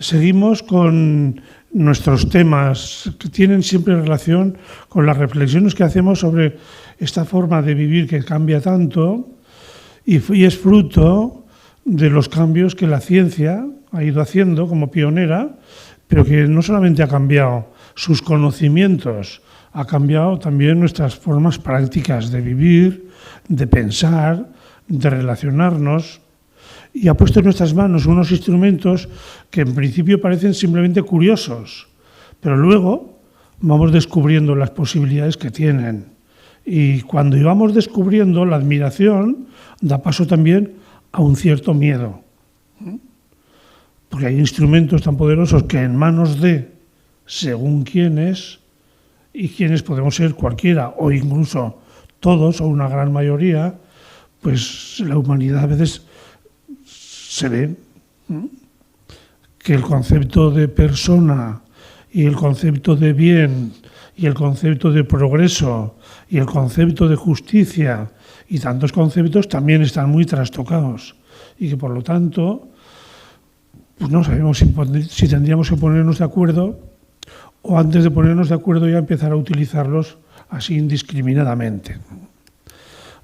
seguimos con nuestros temas que tienen siempre relación con las reflexiones que hacemos sobre esta forma de vivir que cambia tanto y es fruto de los cambios que la ciencia ha ido haciendo como pionera, pero que no solamente ha cambiado sus conocimientos, ha cambiado también nuestras formas prácticas de vivir, de pensar, de relacionarnos, y ha puesto en nuestras manos unos instrumentos que en principio parecen simplemente curiosos, pero luego vamos descubriendo las posibilidades que tienen. Y cuando íbamos descubriendo, la admiración da paso también a un cierto miedo. Porque hay instrumentos tan poderosos que en manos de según quiénes, y quienes podemos ser cualquiera, o incluso todos, o una gran mayoría, pues la humanidad a veces se ve que el concepto de persona y el concepto de bien y el concepto de progreso y el concepto de justicia y tantos conceptos también están muy trastocados y que por lo tanto pues no sabemos si tendríamos que ponernos de acuerdo o antes de ponernos de acuerdo ya empezar a utilizarlos así indiscriminadamente.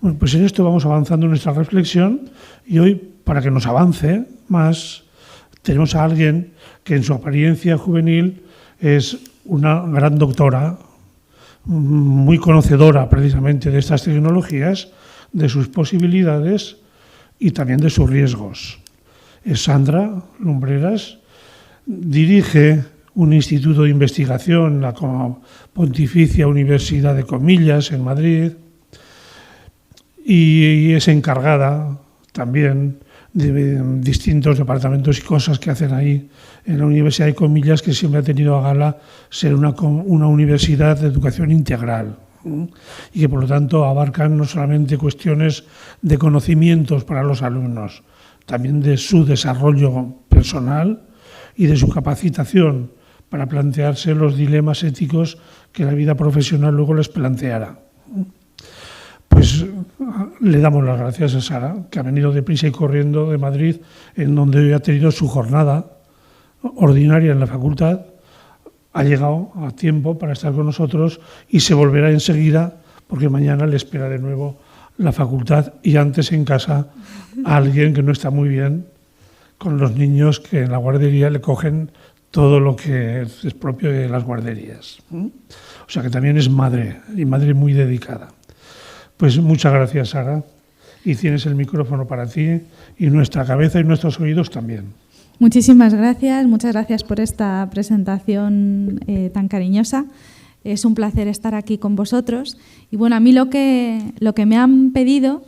Bueno, pues en esto vamos avanzando en nuestra reflexión y hoy, para que nos avance más, tenemos a alguien que en su apariencia juvenil es una gran doctora, muy conocedora precisamente de estas tecnologías, de sus posibilidades y también de sus riesgos. Es Sandra Lumbreras, dirige un instituto de investigación, la Pontificia Universidad de Comillas, en Madrid, y es encargada también de distintos departamentos y cosas que hacen ahí en la Universidad de Comillas, que siempre ha tenido a gala ser una universidad de educación integral y que por lo tanto abarcan no solamente cuestiones de conocimientos para los alumnos, también de su desarrollo personal y de su capacitación para plantearse los dilemas éticos que la vida profesional luego les planteará. Pues le damos las gracias a Sara, que ha venido deprisa y corriendo de Madrid, en donde hoy ha tenido su jornada ordinaria en la facultad, ha llegado a tiempo para estar con nosotros y se volverá enseguida, porque mañana le espera de nuevo la facultad y antes en casa a alguien que no está muy bien, con los niños que en la guardería le cogen todo lo que es propio de las guarderías. O sea que también es madre, y madre muy dedicada. Pues muchas gracias, Sara, y tienes el micrófono para ti y nuestra cabeza y nuestros oídos también. Muchísimas gracias, muchas gracias por esta presentación tan cariñosa. Es un placer estar aquí con vosotros. Y bueno, a mí lo que me han pedido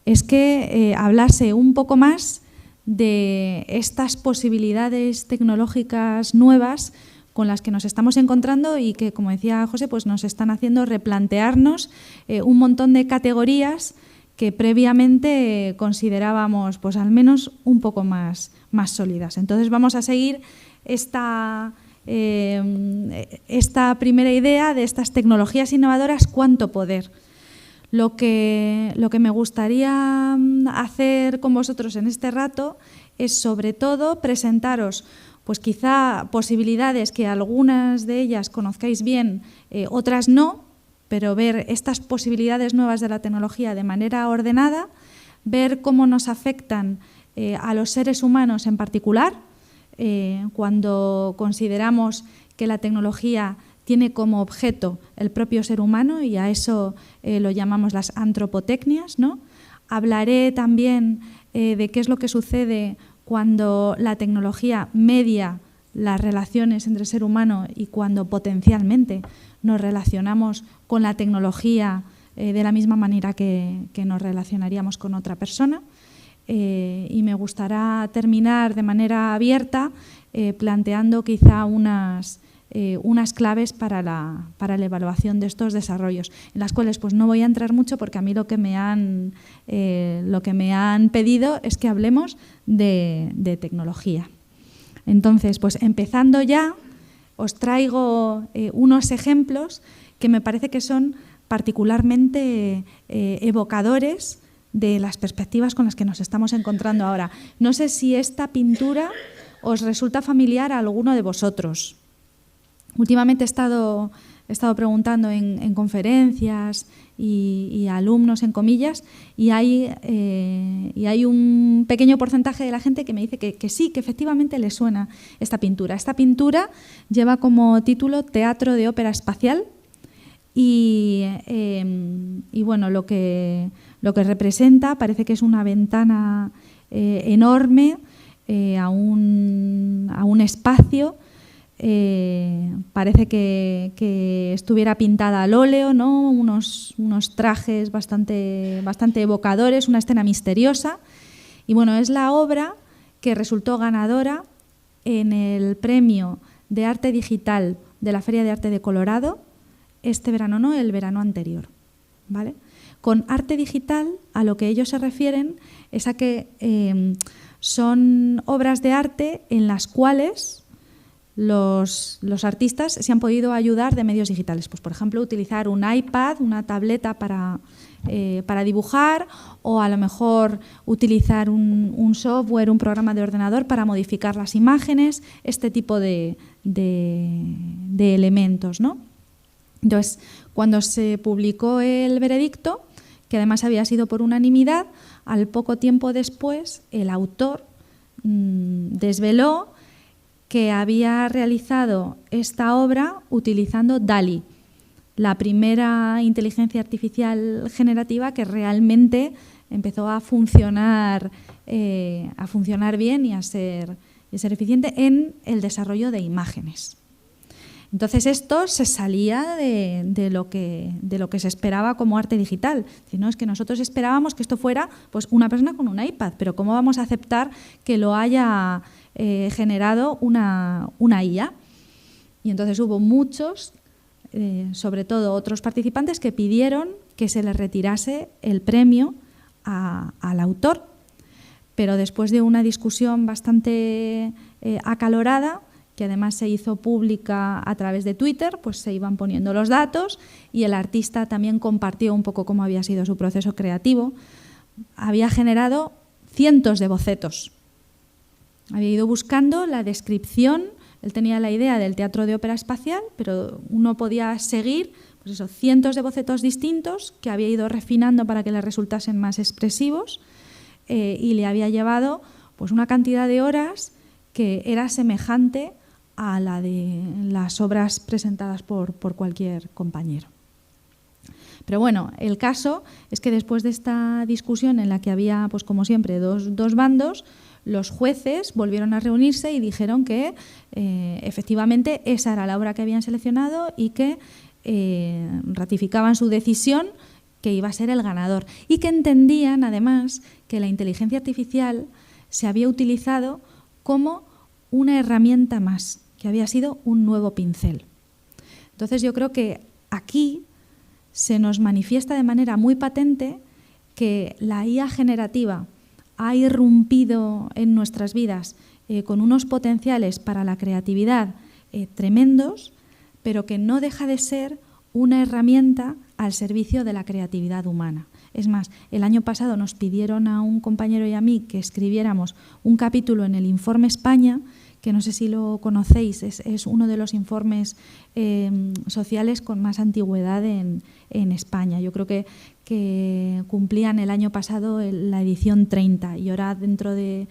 es que hablase un poco más de estas posibilidades tecnológicas nuevas con las que nos estamos encontrando y que, como decía José, pues nos están haciendo replantearnos un montón de categorías que previamente considerábamos pues al menos un poco más sólidas. Entonces vamos a seguir esta primera idea de estas tecnologías innovadoras, cuánto poder. Lo que me gustaría hacer con vosotros en este rato es sobre todo presentaros pues quizá posibilidades que algunas de ellas conozcáis bien, otras no, pero ver estas posibilidades nuevas de la tecnología de manera ordenada, ver cómo nos afectan a los seres humanos en particular, cuando consideramos que la tecnología tiene como objeto el propio ser humano y a eso lo llamamos las antropotecnias, ¿no? Hablaré también de qué es lo que sucede cuando la tecnología media las relaciones entre el ser humano y cuando potencialmente nos relacionamos con la tecnología de la misma manera que nos relacionaríamos con otra persona. Y me gustará terminar de manera abierta planteando quizá unas claves para la evaluación de estos desarrollos, en las cuales pues no voy a entrar mucho porque a mí lo que me han pedido es que hablemos de tecnología. Entonces, pues empezando ya, os traigo unos ejemplos que me parece que son particularmente evocadores de las perspectivas con las que nos estamos encontrando ahora. No sé si esta pintura os resulta familiar a alguno de vosotros. Últimamente he estado preguntando en conferencias y a alumnos, en comillas, y hay un pequeño porcentaje de la gente que me dice que sí, que efectivamente le suena esta pintura. Esta pintura lleva como título Teatro de Ópera Espacial y bueno, lo que representa parece que es una ventana enorme a un espacio. Parece que estuviera pintada al óleo, ¿no? Unos trajes bastante evocadores, una escena misteriosa. Y bueno, es la obra que resultó ganadora en el premio de arte digital de la Feria de Arte de Colorado, este verano no, el verano anterior, ¿vale? Con arte digital, a lo que ellos se refieren es a que son obras de arte en las cuales los artistas se han podido ayudar de medios digitales. Pues, por ejemplo, utilizar un iPad, una tableta para dibujar, o a lo mejor utilizar un software, un programa de ordenador para modificar las imágenes, este tipo de elementos, ¿no? Entonces, cuando se publicó el veredicto, que además había sido por unanimidad, al poco tiempo después el autor desveló que había realizado esta obra utilizando DALL-E, la primera inteligencia artificial generativa que realmente empezó a funcionar bien y a ser eficiente en el desarrollo de imágenes. Entonces esto se salía de lo que se esperaba como arte digital. Es que nosotros esperábamos que esto fuera pues una persona con un iPad, pero ¿cómo vamos a aceptar que lo haya generado una IA? Y entonces hubo muchos, sobre todo otros participantes, que pidieron que se les retirase el premio al autor. Pero después de una discusión bastante acalorada, que además se hizo pública a través de Twitter, pues se iban poniendo los datos y el artista también compartió un poco cómo había sido su proceso creativo. Había generado cientos de bocetos. Había ido buscando la descripción, él tenía la idea del teatro de ópera espacial, pero uno podía seguir pues eso, cientos de bocetos distintos que había ido refinando para que le resultasen más expresivos y le había llevado pues una cantidad de horas que era semejante a la de las obras presentadas por cualquier compañero. Pero bueno, el caso es que después de esta discusión en la que había, pues como siempre, dos bandos, los jueces volvieron a reunirse y dijeron que efectivamente esa era la obra que habían seleccionado y que ratificaban su decisión, que iba a ser el ganador, y que entendían además que la inteligencia artificial se había utilizado como una herramienta más, que había sido un nuevo pincel. Entonces yo creo que aquí se nos manifiesta de manera muy patente que la IA generativa ha irrumpido en nuestras vidas con unos potenciales para la creatividad tremendos, pero que no deja de ser una herramienta al servicio de la creatividad humana. Es más, el año pasado nos pidieron a un compañero y a mí que escribiéramos un capítulo en el Informe España, que no sé si lo conocéis, es uno de los informes sociales con más antigüedad en España. Yo creo que cumplían el año pasado la edición 30 y ahora dentro de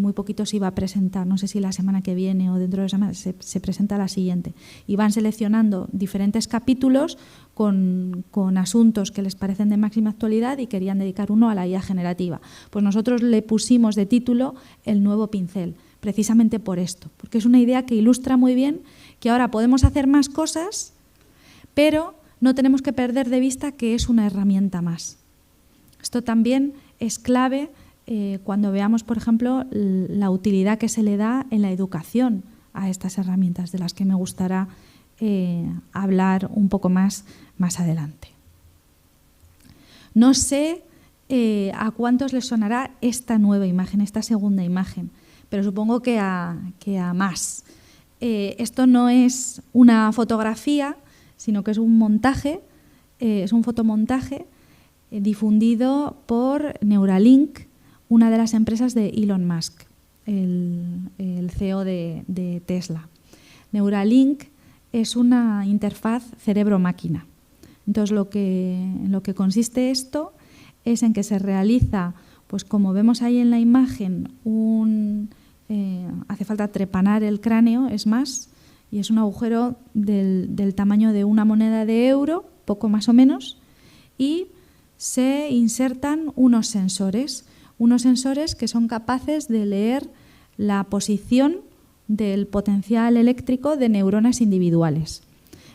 muy poquito se iba a presentar, no sé si la semana que viene o dentro de 2 semanas se presenta la siguiente. Y van seleccionando diferentes capítulos con asuntos que les parecen de máxima actualidad y querían dedicar uno a la IA generativa. Pues nosotros le pusimos de título El nuevo pincel, precisamente por esto, porque es una idea que ilustra muy bien que ahora podemos hacer más cosas, pero no tenemos que perder de vista que es una herramienta más. Esto también es clave cuando veamos, por ejemplo, la utilidad que se le da en la educación a estas herramientas, de las que me gustará hablar un poco más adelante. No sé a cuántos les sonará esta nueva imagen, esta segunda imagen, pero supongo que a más. Esto no es una fotografía, sino que es un montaje, es un fotomontaje difundido por Neuralink, una de las empresas de Elon Musk. el CEO de Tesla. Neuralink es una interfaz cerebro-máquina. Entonces, lo que consiste esto es en que se realiza, pues como vemos ahí en la imagen, hace falta trepanar el cráneo, es más, y es un agujero del tamaño de una moneda de euro, poco más o menos, y se insertan unos sensores que son capaces de leer la posición del potencial eléctrico de neuronas individuales.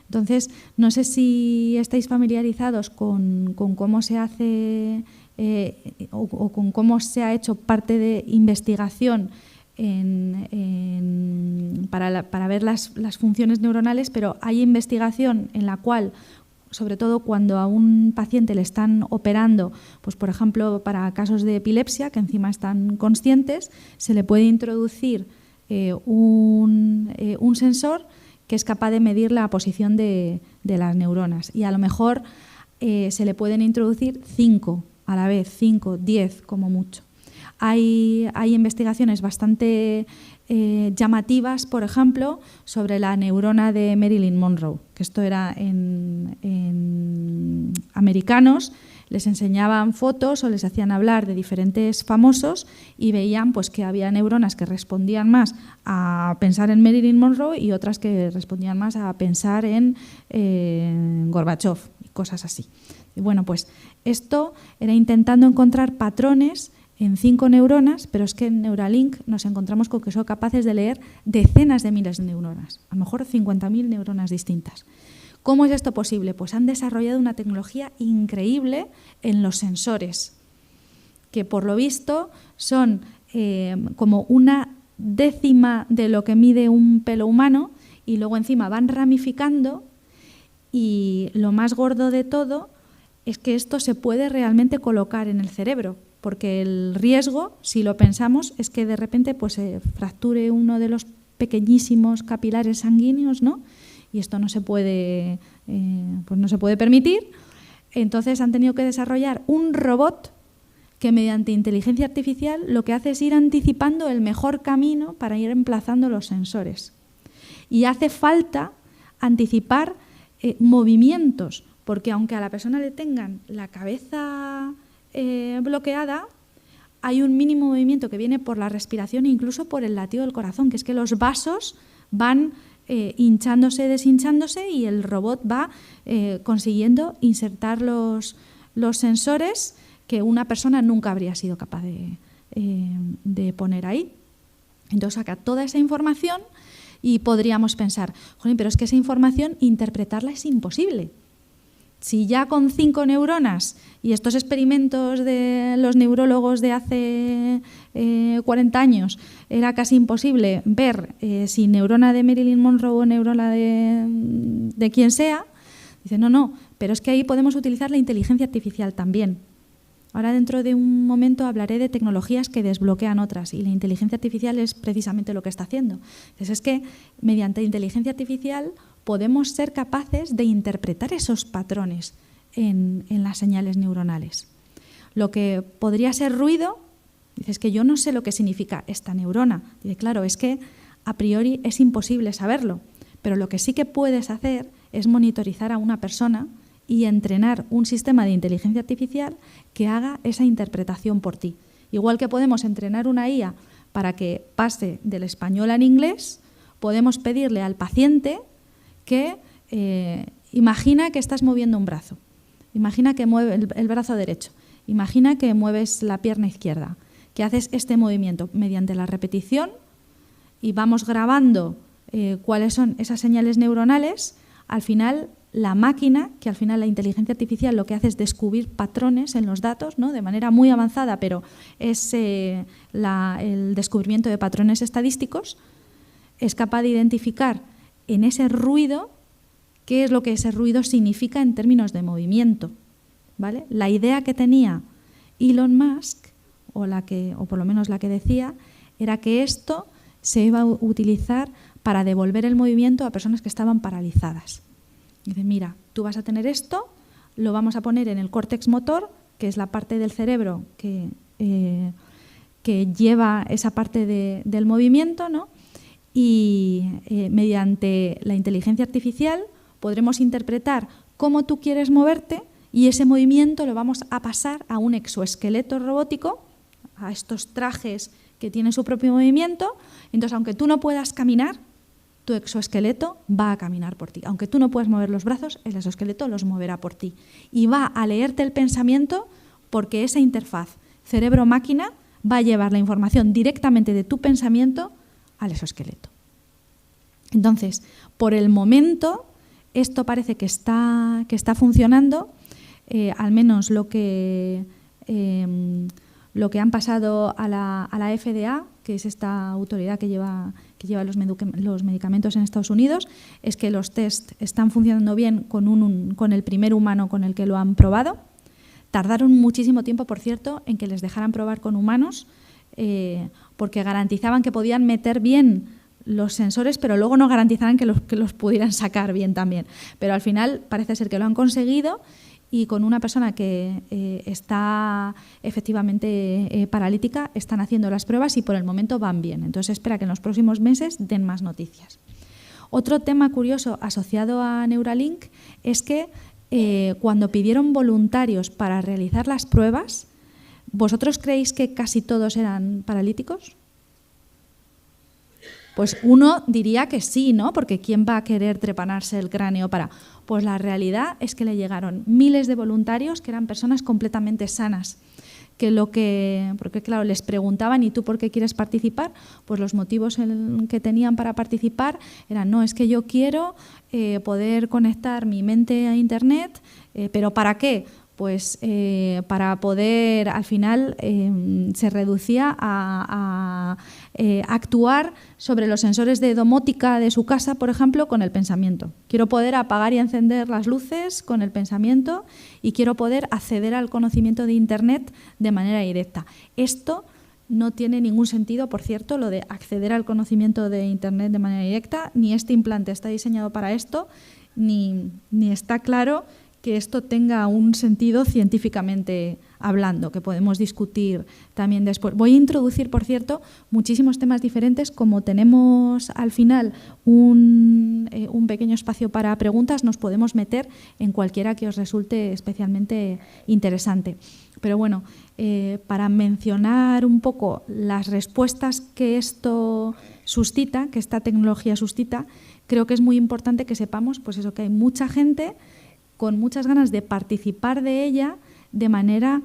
Entonces, no sé si estáis familiarizados con cómo se hace o con cómo se ha hecho parte de investigación para ver las funciones neuronales, pero hay investigación en la cual, sobre todo cuando a un paciente le están operando, pues por ejemplo para casos de epilepsia, que encima están conscientes, se le puede introducir un sensor que es capaz de medir la posición de las neuronas, y a lo mejor se le pueden introducir 5 a la vez, 5, 10 como mucho. Hay investigaciones bastante llamativas, por ejemplo, sobre la neurona de Marilyn Monroe, que esto era en americanos, les enseñaban fotos o les hacían hablar de diferentes famosos y veían pues, que había neuronas que respondían más a pensar en Marilyn Monroe y otras que respondían más a pensar en Gorbachev y cosas así. Y bueno, pues esto era intentando encontrar patrones en 5 neuronas, pero es que en Neuralink nos encontramos con que son capaces de leer decenas de miles de neuronas, a lo mejor 50.000 neuronas distintas. ¿Cómo es esto posible? Pues han desarrollado una tecnología increíble en los sensores, que por lo visto son como una décima de lo que mide un pelo humano, y luego encima van ramificando, y lo más gordo de todo es que esto se puede realmente colocar en el cerebro, porque el riesgo, si lo pensamos, es que de repente pues, se fracture uno de los pequeñísimos capilares sanguíneos, ¿no? Y esto no se puede, pues no se puede permitir. Entonces han tenido que desarrollar un robot que mediante inteligencia artificial lo que hace es ir anticipando el mejor camino para ir emplazando los sensores. Y hace falta anticipar movimientos, porque aunque a la persona le tengan la cabeza bloqueada, hay un mínimo movimiento que viene por la respiración e incluso por el latido del corazón, que es que los vasos van hinchándose, deshinchándose, y el robot va consiguiendo insertar los sensores que una persona nunca habría sido capaz de poner ahí. Entonces saca toda esa información y podríamos pensar, jolín, pero es que esa información interpretarla es imposible. Si ya con 5 neuronas y estos experimentos de los neurólogos de hace 40 años era casi imposible ver si neurona de Marilyn Monroe o neurona de quien sea, dice no, pero es que ahí podemos utilizar la inteligencia artificial también. Ahora dentro de un momento hablaré de tecnologías que desbloquean otras, y la inteligencia artificial es precisamente lo que está haciendo. Entonces es que mediante inteligencia artificial podemos ser capaces de interpretar esos patrones en las señales neuronales. Lo que podría ser ruido, dices que yo no sé lo que significa esta neurona. Dice, claro, es que a priori es imposible saberlo, pero lo que sí que puedes hacer es monitorizar a una persona y entrenar un sistema de inteligencia artificial que haga esa interpretación por ti. Igual que podemos entrenar una IA para que pase del español al inglés, podemos pedirle al paciente que imagina que estás moviendo un brazo, imagina que mueve el brazo derecho, imagina que mueves la pierna izquierda, que haces este movimiento mediante la repetición, y vamos grabando cuáles son esas señales neuronales. Al final la máquina, que al final la inteligencia artificial lo que hace es descubrir patrones en los datos, ¿no? De manera muy avanzada, pero es el descubrimiento de patrones estadísticos, es capaz de identificar en ese ruido qué es lo que ese ruido significa en términos de movimiento, ¿vale? La idea que tenía Elon Musk, o por lo menos la que decía, era que esto se iba a utilizar para devolver el movimiento a personas que estaban paralizadas. Dice, mira, tú vas a tener esto, lo vamos a poner en el córtex motor, que es la parte del cerebro que que lleva esa parte del movimiento, ¿no? Y mediante la inteligencia artificial podremos interpretar cómo tú quieres moverte y ese movimiento lo vamos a pasar a un exoesqueleto robótico, a estos trajes que tienen su propio movimiento. Entonces, aunque tú no puedas caminar, tu exoesqueleto va a caminar por ti. Aunque tú no puedas mover los brazos, el exoesqueleto los moverá por ti. Y va a leerte el pensamiento porque esa interfaz cerebro-máquina va a llevar la información directamente de tu pensamiento al exoesqueleto. Entonces, por el momento, esto parece que está funcionando, al menos lo que han pasado a la FDA, que es esta autoridad que lleva los medicamentos en Estados Unidos, es que los test están funcionando bien con el primer humano con el que lo han probado. Tardaron muchísimo tiempo, por cierto, en que les dejaran probar con humanos, porque garantizaban que podían meter bien los sensores, pero luego no garantizaban que los pudieran sacar bien también. Pero al final parece ser que lo han conseguido, y con una persona que está efectivamente paralítica están haciendo las pruebas y por el momento van bien. Entonces espera que en los próximos meses den más noticias. Otro tema curioso asociado a Neuralink es que cuando pidieron voluntarios para realizar las pruebas, ¿vosotros creéis que casi todos eran paralíticos? Pues uno diría que sí, ¿no? Porque ¿quién va a querer trepanarse el cráneo para...? Pues la realidad es que le llegaron miles de voluntarios que eran personas completamente sanas. Porque claro, les preguntaban, ¿y tú por qué quieres participar? Pues los motivos que tenían para participar eran, no, es que yo quiero poder conectar mi mente a Internet, ¿pero para qué? Pues para poder, al final se reducía a actuar sobre los sensores de domótica de su casa, por ejemplo, con el pensamiento. Quiero poder apagar y encender las luces con el pensamiento y quiero poder acceder al conocimiento de Internet de manera directa. Esto no tiene ningún sentido, por cierto, lo de acceder al conocimiento de Internet de manera directa, ni este implante está diseñado para esto, ni está claro que esto tenga un sentido científicamente hablando, que podemos discutir también después. Voy a introducir, por cierto, muchísimos temas diferentes. Como tenemos al final un pequeño espacio para preguntas, nos podemos meter en cualquiera que os resulte especialmente interesante. Pero bueno, para mencionar un poco las respuestas que esto suscita, que esta tecnología suscita, creo que es muy importante que sepamos, pues eso, que hay mucha gente con muchas ganas de participar de ella de manera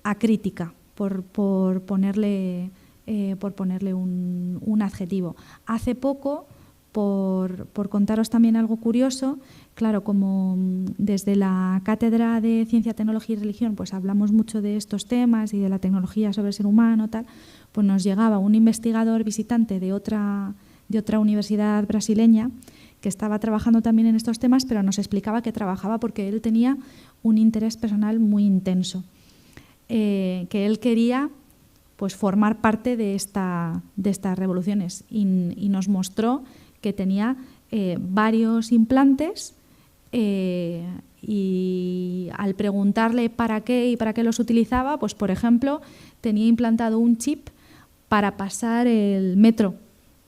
acrítica, por ponerle un adjetivo. Hace poco, por contaros también algo curioso, claro, como desde la Cátedra de Ciencia, Tecnología y Religión pues hablamos mucho de estos temas y de la tecnología sobre el ser humano, tal, pues nos llegaba un investigador visitante de otra universidad brasileña que estaba trabajando también en estos temas, pero nos explicaba que trabajaba porque él tenía un interés personal muy intenso, que él quería pues formar parte de estas revoluciones y nos mostró que tenía varios implantes y al preguntarle para qué y para qué los utilizaba, pues por ejemplo tenía implantado un chip para pasar el metro,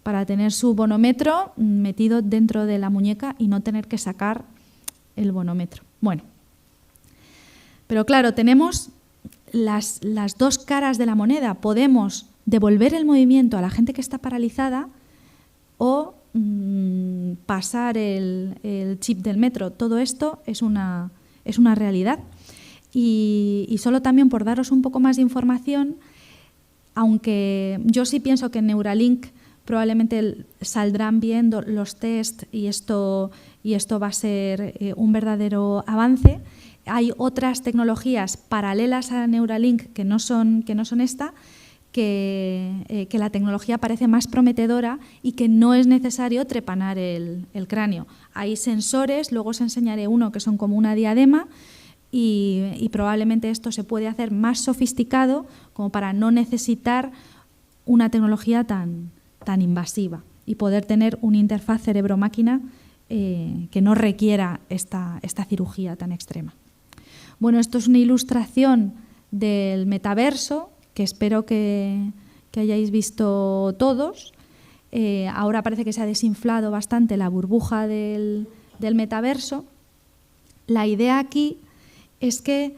para tener su bonómetro metido dentro de la muñeca y no tener que sacar el bonómetro. Bueno, pero claro, tenemos las dos caras de la moneda. Podemos devolver el movimiento a la gente que está paralizada o pasar el chip del metro. Todo esto es una realidad. Y solo también por daros un poco más de información, aunque yo sí pienso que en Neuralink probablemente saldrán bien los test y esto va a ser un verdadero avance. Hay otras tecnologías paralelas a Neuralink que no son esta, que la tecnología parece más prometedora y que no es necesario trepanar el cráneo. Hay sensores, luego os enseñaré uno que son como una diadema y probablemente esto se puede hacer más sofisticado como para no necesitar una tecnología tan invasiva y poder tener una interfaz cerebro-máquina que no requiera esta cirugía tan extrema. Bueno, esto es una ilustración del metaverso que espero que hayáis visto todos. Ahora parece que se ha desinflado bastante la burbuja del metaverso. La idea aquí es que,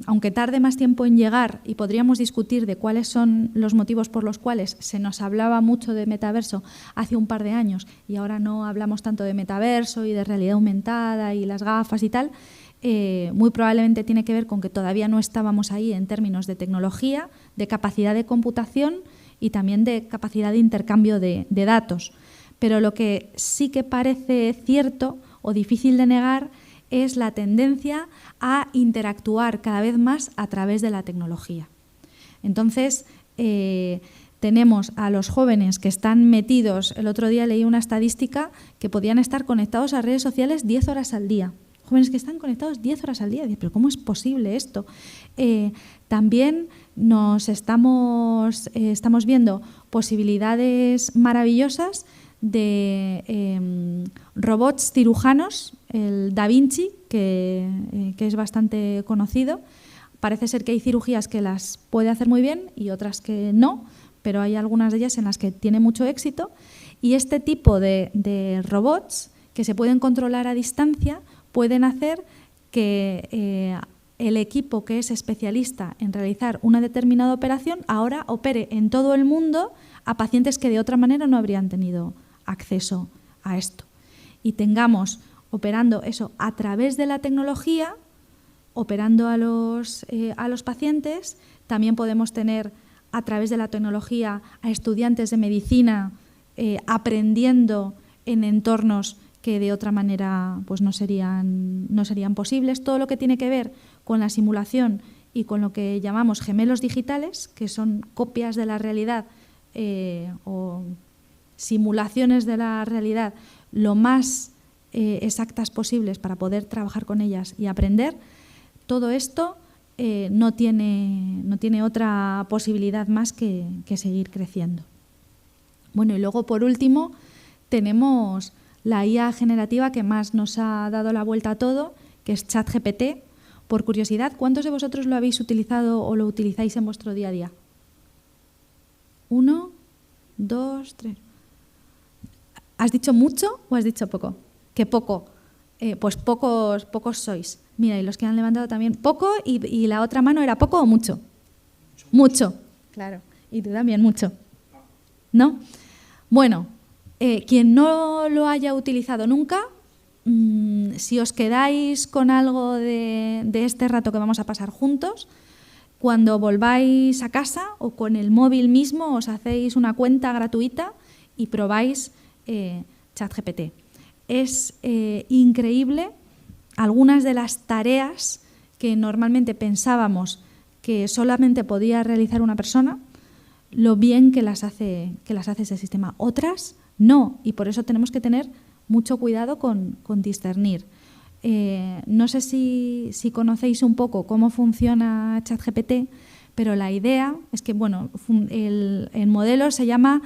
aunque tarde más tiempo en llegar y podríamos discutir de cuáles son los motivos por los cuales se nos hablaba mucho de metaverso hace un par de años y ahora no hablamos tanto de metaverso y de realidad aumentada y las gafas y tal, muy probablemente tiene que ver con que todavía no estábamos ahí en términos de tecnología, de capacidad de computación y también de capacidad de intercambio de datos. Pero lo que sí que parece cierto o difícil de negar es la tendencia a interactuar cada vez más a través de la tecnología. Entonces, tenemos a los jóvenes que están metidos, el otro día leí una estadística que podían estar conectados a redes sociales 10 horas al día. Jóvenes que están conectados 10 horas al día. ¿Pero cómo es posible esto? También estamos viendo posibilidades maravillosas de robots cirujanos, el Da Vinci, que es bastante conocido. Parece ser que hay cirugías que las puede hacer muy bien y otras que no, pero hay algunas de ellas en las que tiene mucho éxito. Y este tipo de robots que se pueden controlar a distancia pueden hacer que el equipo que es especialista en realizar una determinada operación ahora opere en todo el mundo a pacientes que de otra manera no habrían tenido acceso a esto. Y tengamos operando eso a través de la tecnología, operando a los pacientes. También podemos tener a través de la tecnología a estudiantes de medicina aprendiendo en entornos que de otra manera pues no serían posibles. Todo lo que tiene que ver con la simulación y con lo que llamamos gemelos digitales, que son copias de la realidad o simulaciones de la realidad lo más exactas posibles para poder trabajar con ellas y aprender, todo esto no tiene otra posibilidad más que seguir creciendo. Bueno, y luego por último tenemos la IA generativa que más nos ha dado la vuelta a todo, que es ChatGPT. Por curiosidad, ¿cuántos de vosotros lo habéis utilizado o lo utilizáis en vuestro día a día? 1, 2, 3. ¿Has dicho mucho o has dicho poco? Que poco. Pues pocos sois. Mira, y los que han levantado también poco y la otra mano era poco o mucho. Mucho. Claro. Y tú también mucho. ¿No? Bueno, quien no lo haya utilizado nunca, si os quedáis con algo de este rato que vamos a pasar juntos, cuando volváis a casa o con el móvil mismo os hacéis una cuenta gratuita y probáis ChatGPT. Es increíble algunas de las tareas que normalmente pensábamos que solamente podía realizar una persona, lo bien que las hace ese sistema. Otras no, y por eso tenemos que tener mucho cuidado con discernir. No sé si conocéis un poco cómo funciona ChatGPT, pero la idea es que bueno, el modelo se llama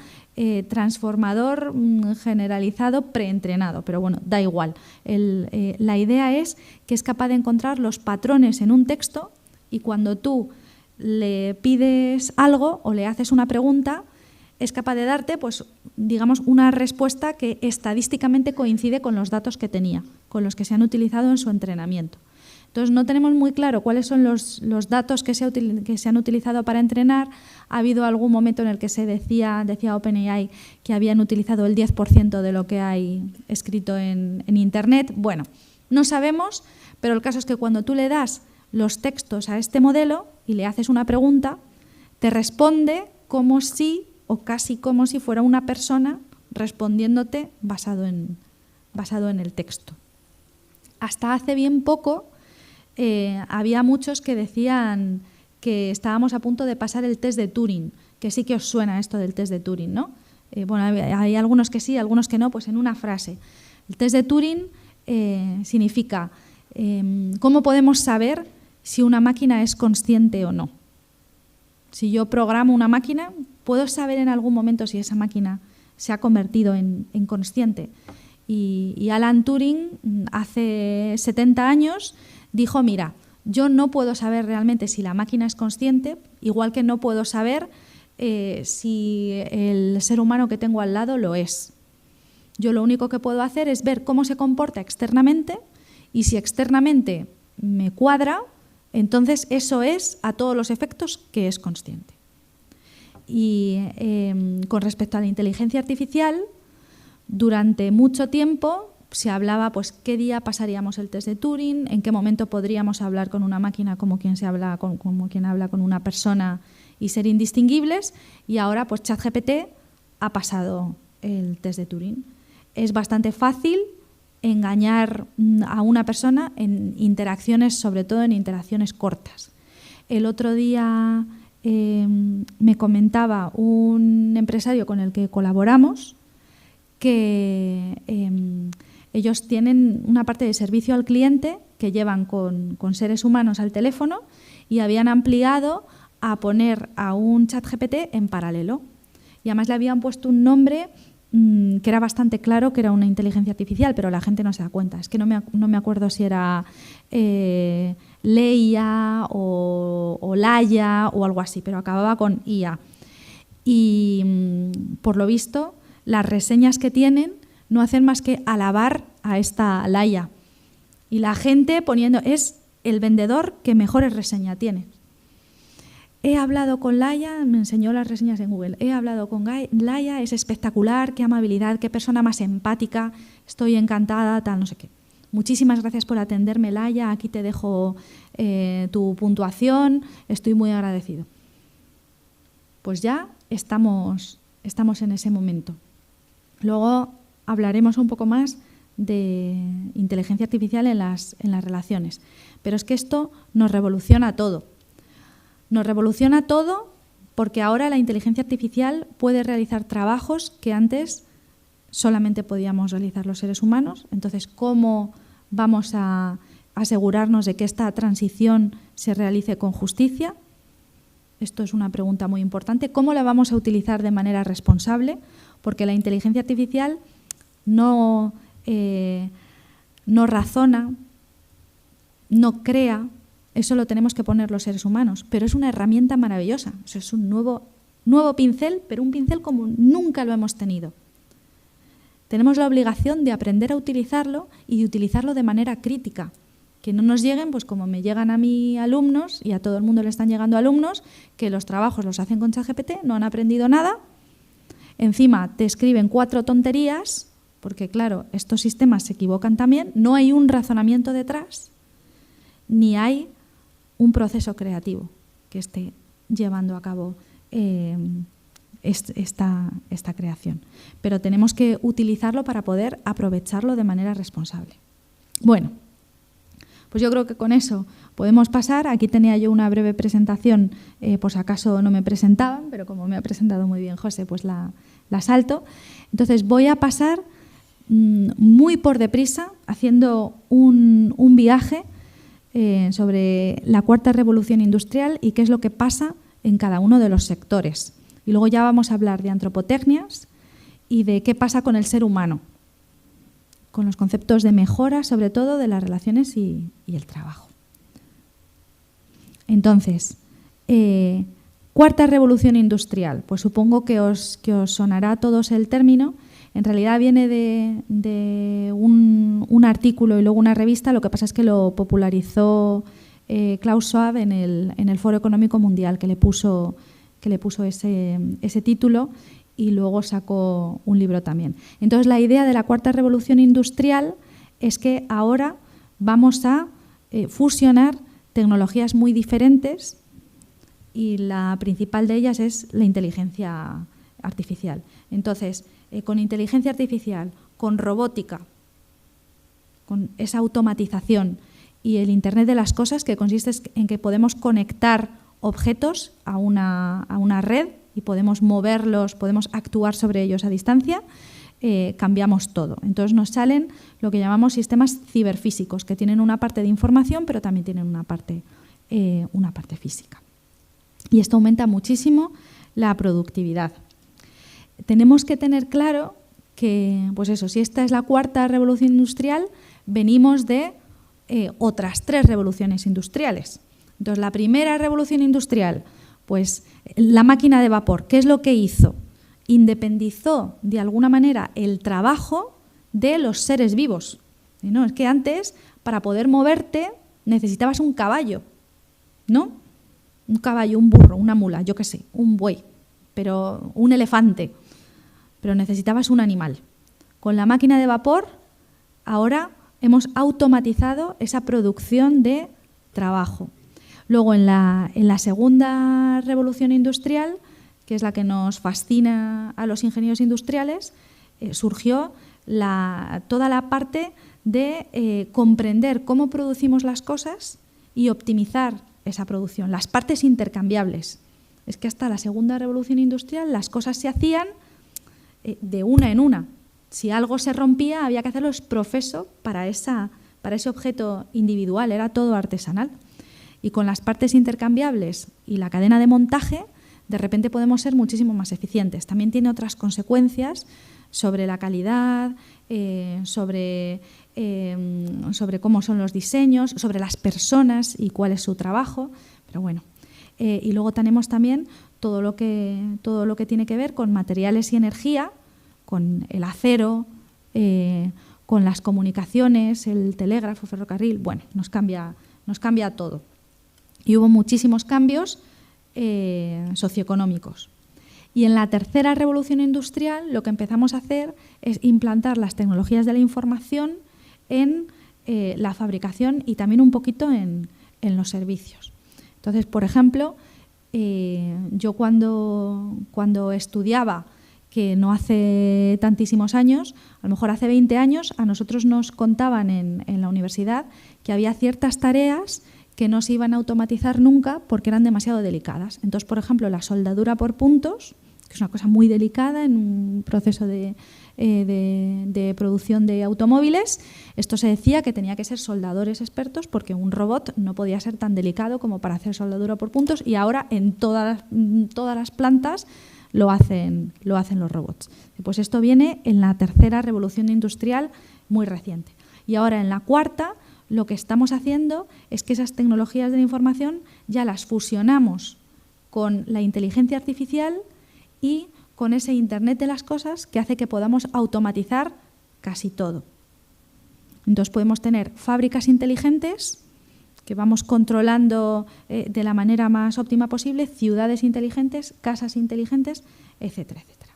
transformador generalizado preentrenado, pero bueno, da igual. La idea es que es capaz de encontrar los patrones en un texto y cuando tú le pides algo o le haces una pregunta, es capaz de darte, pues, digamos, una respuesta que estadísticamente coincide con los datos que tenía, con los que se han utilizado en su entrenamiento. Entonces, no tenemos muy claro cuáles son los datos que se han utilizado para entrenar. Ha habido algún momento en el que se decía OpenAI que habían utilizado el 10% de lo que hay escrito en Internet. Bueno, no sabemos, pero el caso es que cuando tú le das los textos a este modelo y le haces una pregunta, te responde como si o casi como si fuera una persona respondiéndote basado en el texto. Hasta hace bien poco había muchos que decían que estábamos a punto de pasar el test de Turing, que sí que os suena esto del test de Turing, ¿no? Bueno, hay algunos que sí, algunos que no, pues en una frase. El test de Turing significa ¿cómo podemos saber si una máquina es consciente o no? Si yo programo una máquina, ¿puedo saber en algún momento si esa máquina se ha convertido en consciente? Y Alan Turing, hace 70 años, dijo, mira, yo no puedo saber realmente si la máquina es consciente, igual que no puedo saber si el ser humano que tengo al lado lo es. Yo lo único que puedo hacer es ver cómo se comporta externamente y si externamente me cuadra, entonces eso es a todos los efectos que es consciente. Y con respecto a la inteligencia artificial, durante mucho tiempo se hablaba pues qué día pasaríamos el test de Turing, en qué momento podríamos hablar con una máquina como quien habla con una persona y ser indistinguibles, y ahora pues ChatGPT ha pasado el test de Turing. Es bastante fácil engañar a una persona en interacciones, sobre todo en interacciones cortas. El otro día me comentaba un empresario con el que colaboramos que ellos tienen una parte de servicio al cliente que llevan con seres humanos al teléfono y habían ampliado a poner a un ChatGPT en paralelo. Y además le habían puesto un nombre que era bastante claro que era una inteligencia artificial, pero la gente no se da cuenta. Es que no me acuerdo si era Leia o Laia o algo así, pero acababa con IA. Y por lo visto, las reseñas que tienen no hacen más que alabar a esta Laia. Y la gente poniendo, es el vendedor que mejores reseñas tiene. He hablado con Laia, me enseñó las reseñas en Google. He hablado con Laia, es espectacular, qué amabilidad, qué persona más empática, estoy encantada, tal, no sé qué. Muchísimas gracias por atenderme, Laia, aquí te dejo tu puntuación, estoy muy agradecido. Pues ya estamos en ese momento. Luego hablaremos un poco más de inteligencia artificial en las relaciones. Pero es que esto nos revoluciona todo. Nos revoluciona todo porque ahora la inteligencia artificial puede realizar trabajos que antes solamente podíamos realizar los seres humanos. Entonces, ¿cómo vamos a asegurarnos de que esta transición se realice con justicia? Esto es una pregunta muy importante. ¿Cómo la vamos a utilizar de manera responsable? Porque la inteligencia artificial no razona, no crea. Eso lo tenemos que poner los seres humanos, pero es una herramienta maravillosa. O sea, es un nuevo pincel, pero un pincel como nunca lo hemos tenido. Tenemos la obligación de aprender a utilizarlo y de utilizarlo de manera crítica. Que no nos lleguen, pues como me llegan a mí alumnos, y a todo el mundo le están llegando alumnos, que los trabajos los hacen con ChatGPT, no han aprendido nada, encima te escriben 4 tonterías, porque claro, estos sistemas se equivocan también, no hay un razonamiento detrás, ni hay un proceso creativo que esté llevando a cabo esta creación. Pero tenemos que utilizarlo para poder aprovecharlo de manera responsable. Bueno, pues yo creo que con eso podemos pasar. Aquí tenía yo una breve presentación, por si acaso no me presentaban, pero como me ha presentado muy bien José, pues la salto. Entonces voy a pasar muy por deprisa, haciendo un viaje sobre la cuarta revolución industrial y qué es lo que pasa en cada uno de los sectores. Y luego ya vamos a hablar de antropotecnias y de qué pasa con el ser humano, con los conceptos de mejora, sobre todo de las relaciones y el trabajo. Entonces, cuarta revolución industrial, pues supongo que os sonará a todos el término. En realidad viene de un artículo y luego una revista, lo que pasa es que lo popularizó Klaus Schwab en el Foro Económico Mundial, que le puso ese título, y luego sacó un libro también. Entonces, la idea de la cuarta revolución industrial es que ahora vamos a fusionar tecnologías muy diferentes y la principal de ellas es la inteligencia artificial. Entonces, con inteligencia artificial, con robótica, con esa automatización y el Internet de las cosas, que consiste en que podemos conectar objetos a una red y podemos moverlos, podemos actuar sobre ellos a distancia, cambiamos todo. Entonces nos salen lo que llamamos sistemas ciberfísicos, que tienen una parte de información, pero también tienen una parte física. Y esto aumenta muchísimo la productividad. Tenemos que tener claro que, pues eso, si esta es la cuarta revolución industrial, venimos de otras 3 revoluciones industriales. Entonces, la primera revolución industrial, pues la máquina de vapor, ¿qué es lo que hizo? Independizó de alguna manera el trabajo de los seres vivos. ¿No? Es que antes, para poder moverte, necesitabas un caballo, ¿no? Un caballo, un burro, una mula, yo qué sé, un buey, pero un elefante, pero necesitabas un animal. Con la máquina de vapor, ahora hemos automatizado esa producción de trabajo. Luego, en la segunda revolución industrial, que es la que nos fascina a los ingenieros industriales, surgió toda la parte de comprender cómo producimos las cosas y optimizar esa producción, las partes intercambiables. Es que hasta la segunda revolución industrial las cosas se hacían de una en una. Si algo se rompía, había que hacerlo profeso para ese objeto individual, era todo artesanal. Y con las partes intercambiables y la cadena de montaje, de repente podemos ser muchísimo más eficientes. También tiene otras consecuencias sobre la calidad, sobre cómo son los diseños, sobre las personas y cuál es su trabajo. Pero bueno, y luego tenemos también todo lo que tiene que ver con materiales y energía, con el acero, con las comunicaciones, el telégrafo, ferrocarril. Bueno, nos cambia todo. Y hubo muchísimos cambios socioeconómicos. Y en la tercera revolución industrial lo que empezamos a hacer es implantar las tecnologías de la información en la fabricación y también un poquito en los servicios. Entonces, por ejemplo, yo cuando estudiaba, que no hace tantísimos años, a lo mejor hace 20 años, a nosotros nos contaban en la universidad que había ciertas tareas que no se iban a automatizar nunca porque eran demasiado delicadas. Entonces, por ejemplo, la soldadura por puntos, que es una cosa muy delicada en un proceso de producción de automóviles, esto se decía que tenía que ser soldadores expertos porque un robot no podía ser tan delicado como para hacer soldadura por puntos, y ahora en todas las plantas lo hacen los robots. Pues esto viene en la tercera revolución industrial muy reciente. Y ahora en la cuarta, lo que estamos haciendo es que esas tecnologías de la información ya las fusionamos con la inteligencia artificial y con ese Internet de las cosas que hace que podamos automatizar casi todo. Entonces podemos tener fábricas inteligentes que vamos controlando de la manera más óptima posible, ciudades inteligentes, casas inteligentes, etcétera, etcétera.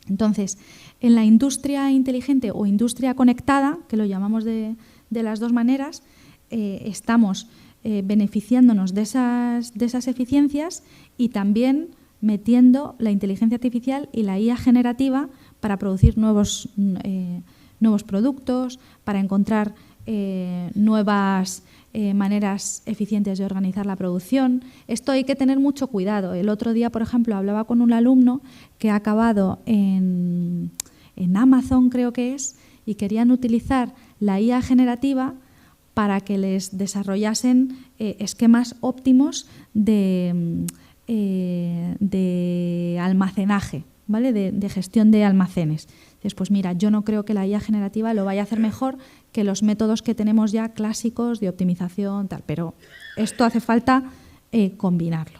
Entonces, en la industria inteligente o industria conectada, que lo llamamos de las dos maneras, estamos beneficiándonos de esas eficiencias y también metiendo la inteligencia artificial y la IA generativa para producir nuevos productos, para encontrar nuevas maneras eficientes de organizar la producción. Esto hay que tener mucho cuidado. El otro día, por ejemplo, hablaba con un alumno que ha acabado en Amazon, creo que es, y querían utilizar la IA generativa para que les desarrollasen esquemas óptimos de almacenaje, ¿vale? De gestión de almacenes. Entonces, pues mira, yo no creo que la IA generativa lo vaya a hacer mejor que los métodos que tenemos ya clásicos de optimización, tal, pero esto hace falta combinarlo.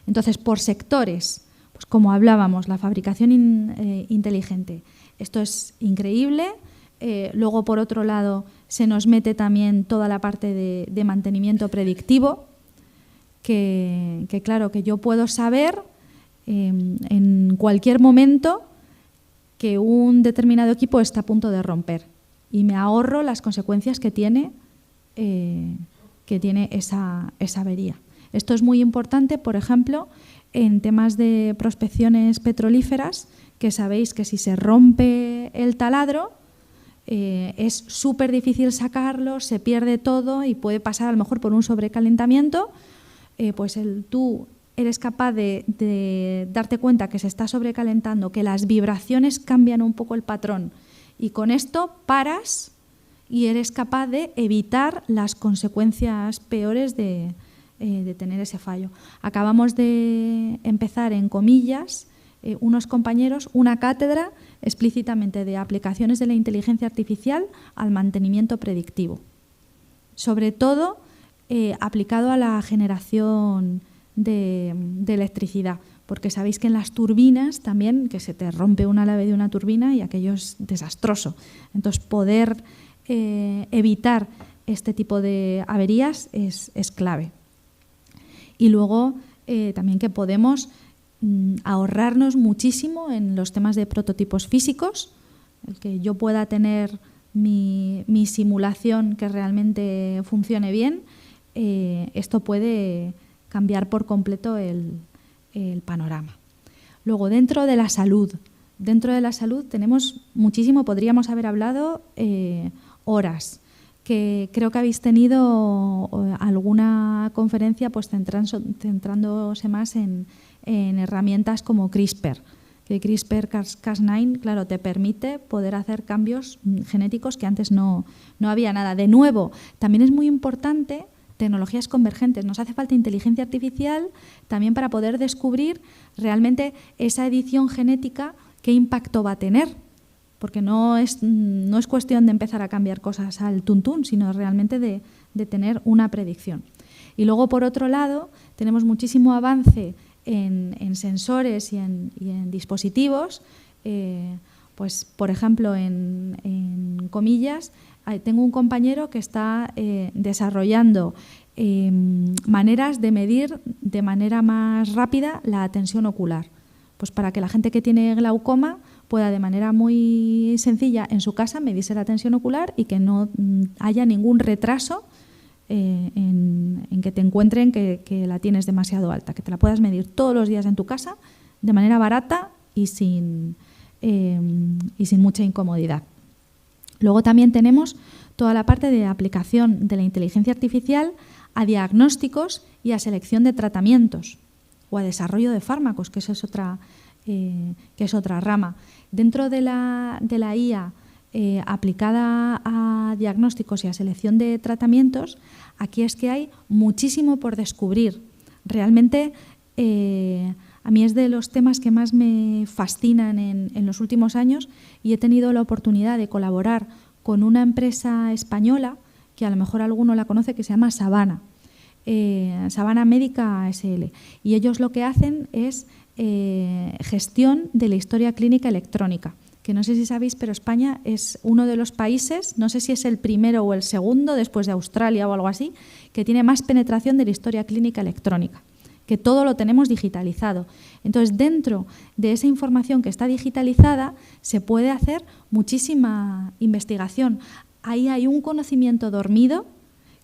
Entonces, por sectores, pues como hablábamos, la fabricación inteligente, esto es increíble. Luego, por otro lado, se nos mete también toda la parte de mantenimiento predictivo, que claro, que yo puedo saber en cualquier momento que un determinado equipo está a punto de romper y me ahorro las consecuencias que tiene esa avería. Esto es muy importante, por ejemplo, en temas de prospecciones petrolíferas, que sabéis que si se rompe el taladro es súper difícil sacarlo, se pierde todo y puede pasar a lo mejor por un sobrecalentamiento. Pues tú eres capaz de darte cuenta que se está sobrecalentando, que las vibraciones cambian un poco el patrón, y con esto paras y eres capaz de evitar las consecuencias peores de tener ese fallo. Acabamos de empezar, en comillas, unos compañeros, una cátedra explícitamente de aplicaciones de la inteligencia artificial al mantenimiento predictivo. sobre todo aplicado a la generación de electricidad, porque sabéis que en las turbinas también, que se te rompe una llave de una turbina y aquello es desastroso. Entonces, poder evitar este tipo de averías es clave. Y luego también que podemos ahorrarnos muchísimo en los temas de prototipos físicos, el que yo pueda tener mi simulación que realmente funcione bien. Esto puede cambiar por completo el panorama. Luego, dentro de la salud tenemos muchísimo, podríamos haber hablado horas, que creo que habéis tenido alguna conferencia pues centrándose más en herramientas como CRISPR. Que CRISPR-Cas9, claro, te permite poder hacer cambios genéticos que antes no había nada. De nuevo, también es muy importante tecnologías convergentes. Nos hace falta inteligencia artificial también para poder descubrir realmente esa edición genética, qué impacto va a tener. Porque no es cuestión de empezar a cambiar cosas al tuntún, sino realmente de tener una predicción. Y luego, por otro lado, tenemos muchísimo avance en sensores y en dispositivos. Pues, por ejemplo, en comillas, tengo un compañero que está desarrollando maneras de medir de manera más rápida la tensión ocular. Pues para que la gente que tiene glaucoma pueda de manera muy sencilla en su casa medirse la tensión ocular y que no haya ningún retraso en que te encuentren que la tienes demasiado alta, que te la puedas medir todos los días en tu casa de manera barata y sin mucha incomodidad. Luego también tenemos toda la parte de aplicación de la inteligencia artificial a diagnósticos y a selección de tratamientos o a desarrollo de fármacos, que eso es otra rama. Dentro de la IA aplicada a diagnósticos y a selección de tratamientos, aquí es que hay muchísimo por descubrir. Realmente a mí es de los temas que más me fascinan en los últimos años y he tenido la oportunidad de colaborar con una empresa española que a lo mejor alguno la conoce, que se llama Savana, Savana Médica SL. Y ellos lo que hacen es gestión de la historia clínica electrónica, que no sé si sabéis, pero España es uno de los países, no sé si es el primero o el segundo, después de Australia o algo así, que tiene más penetración de la historia clínica electrónica, que todo lo tenemos digitalizado. Entonces, dentro de esa información que está digitalizada, se puede hacer muchísima investigación. Ahí hay un conocimiento dormido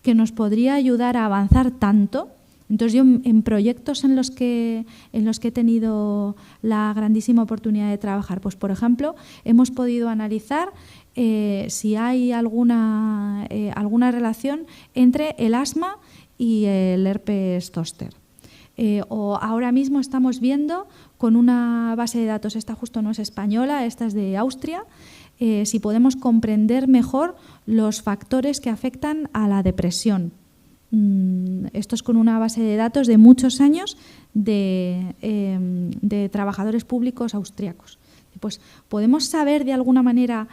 que nos podría ayudar a avanzar tanto. Entonces, yo en proyectos en los que he tenido la grandísima oportunidad de trabajar, pues por ejemplo, hemos podido analizar si hay alguna relación entre el asma y el herpes zóster. O ahora mismo estamos viendo con una base de datos, esta justo no es española, esta es de Austria, si podemos comprender mejor los factores que afectan a la depresión. Esto es con una base de datos de muchos años de trabajadores públicos austriacos. Pues podemos saber de alguna manera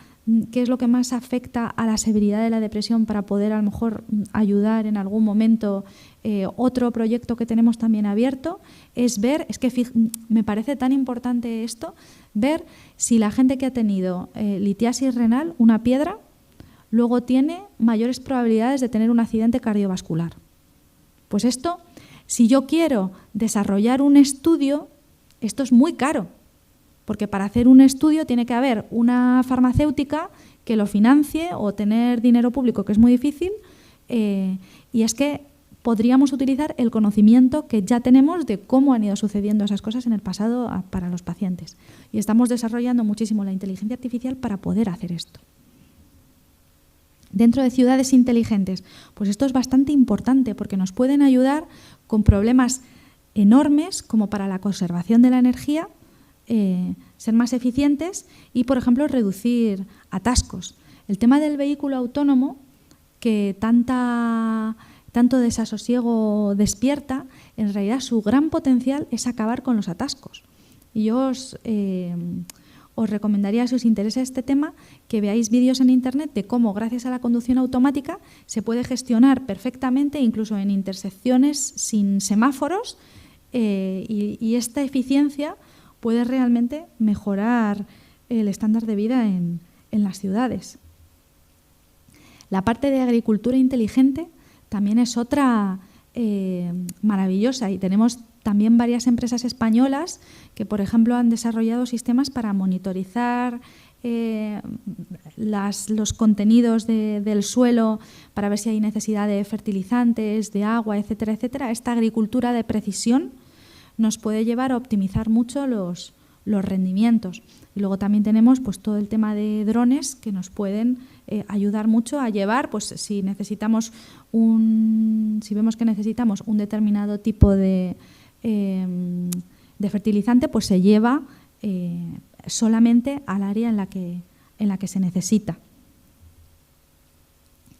qué es lo que más afecta a la severidad de la depresión para poder a lo mejor ayudar en algún momento. Otro proyecto que tenemos también abierto es ver, es que me parece tan importante esto, ver si la gente que ha tenido litiasis renal, una piedra, luego tiene mayores probabilidades de tener un accidente cardiovascular. Pues esto, si yo quiero desarrollar un estudio, esto es muy caro, porque para hacer un estudio tiene que haber una farmacéutica que lo financie o tener dinero público, que es muy difícil, y es que podríamos utilizar el conocimiento que ya tenemos de cómo han ido sucediendo esas cosas en el pasado para los pacientes. Y estamos desarrollando muchísimo la inteligencia artificial para poder hacer esto. Dentro de ciudades inteligentes, pues esto es bastante importante porque nos pueden ayudar con problemas enormes como para la conservación de la energía, ser más eficientes y, por ejemplo, reducir atascos. El tema del vehículo autónomo, que tanto desasosiego despierta, en realidad su gran potencial es acabar con los atascos. Y yo os recomendaría, si os interesa este tema, que veáis vídeos en Internet de cómo, gracias a la conducción automática, se puede gestionar perfectamente, incluso en intersecciones sin semáforos, y esta eficiencia puede realmente mejorar el estándar de vida en las ciudades. La parte de agricultura inteligente también es otra maravillosa, y tenemos también varias empresas españolas que, por ejemplo, han desarrollado sistemas para monitorizar los contenidos del suelo para ver si hay necesidad de fertilizantes, de agua, etcétera, etcétera. Esta agricultura de precisión nos puede llevar a optimizar mucho los rendimientos. Y luego también tenemos pues todo el tema de drones que nos pueden ayudar mucho a llevar, pues si vemos que necesitamos un determinado tipo de fertilizante, pues se lleva solamente al área en la que se necesita.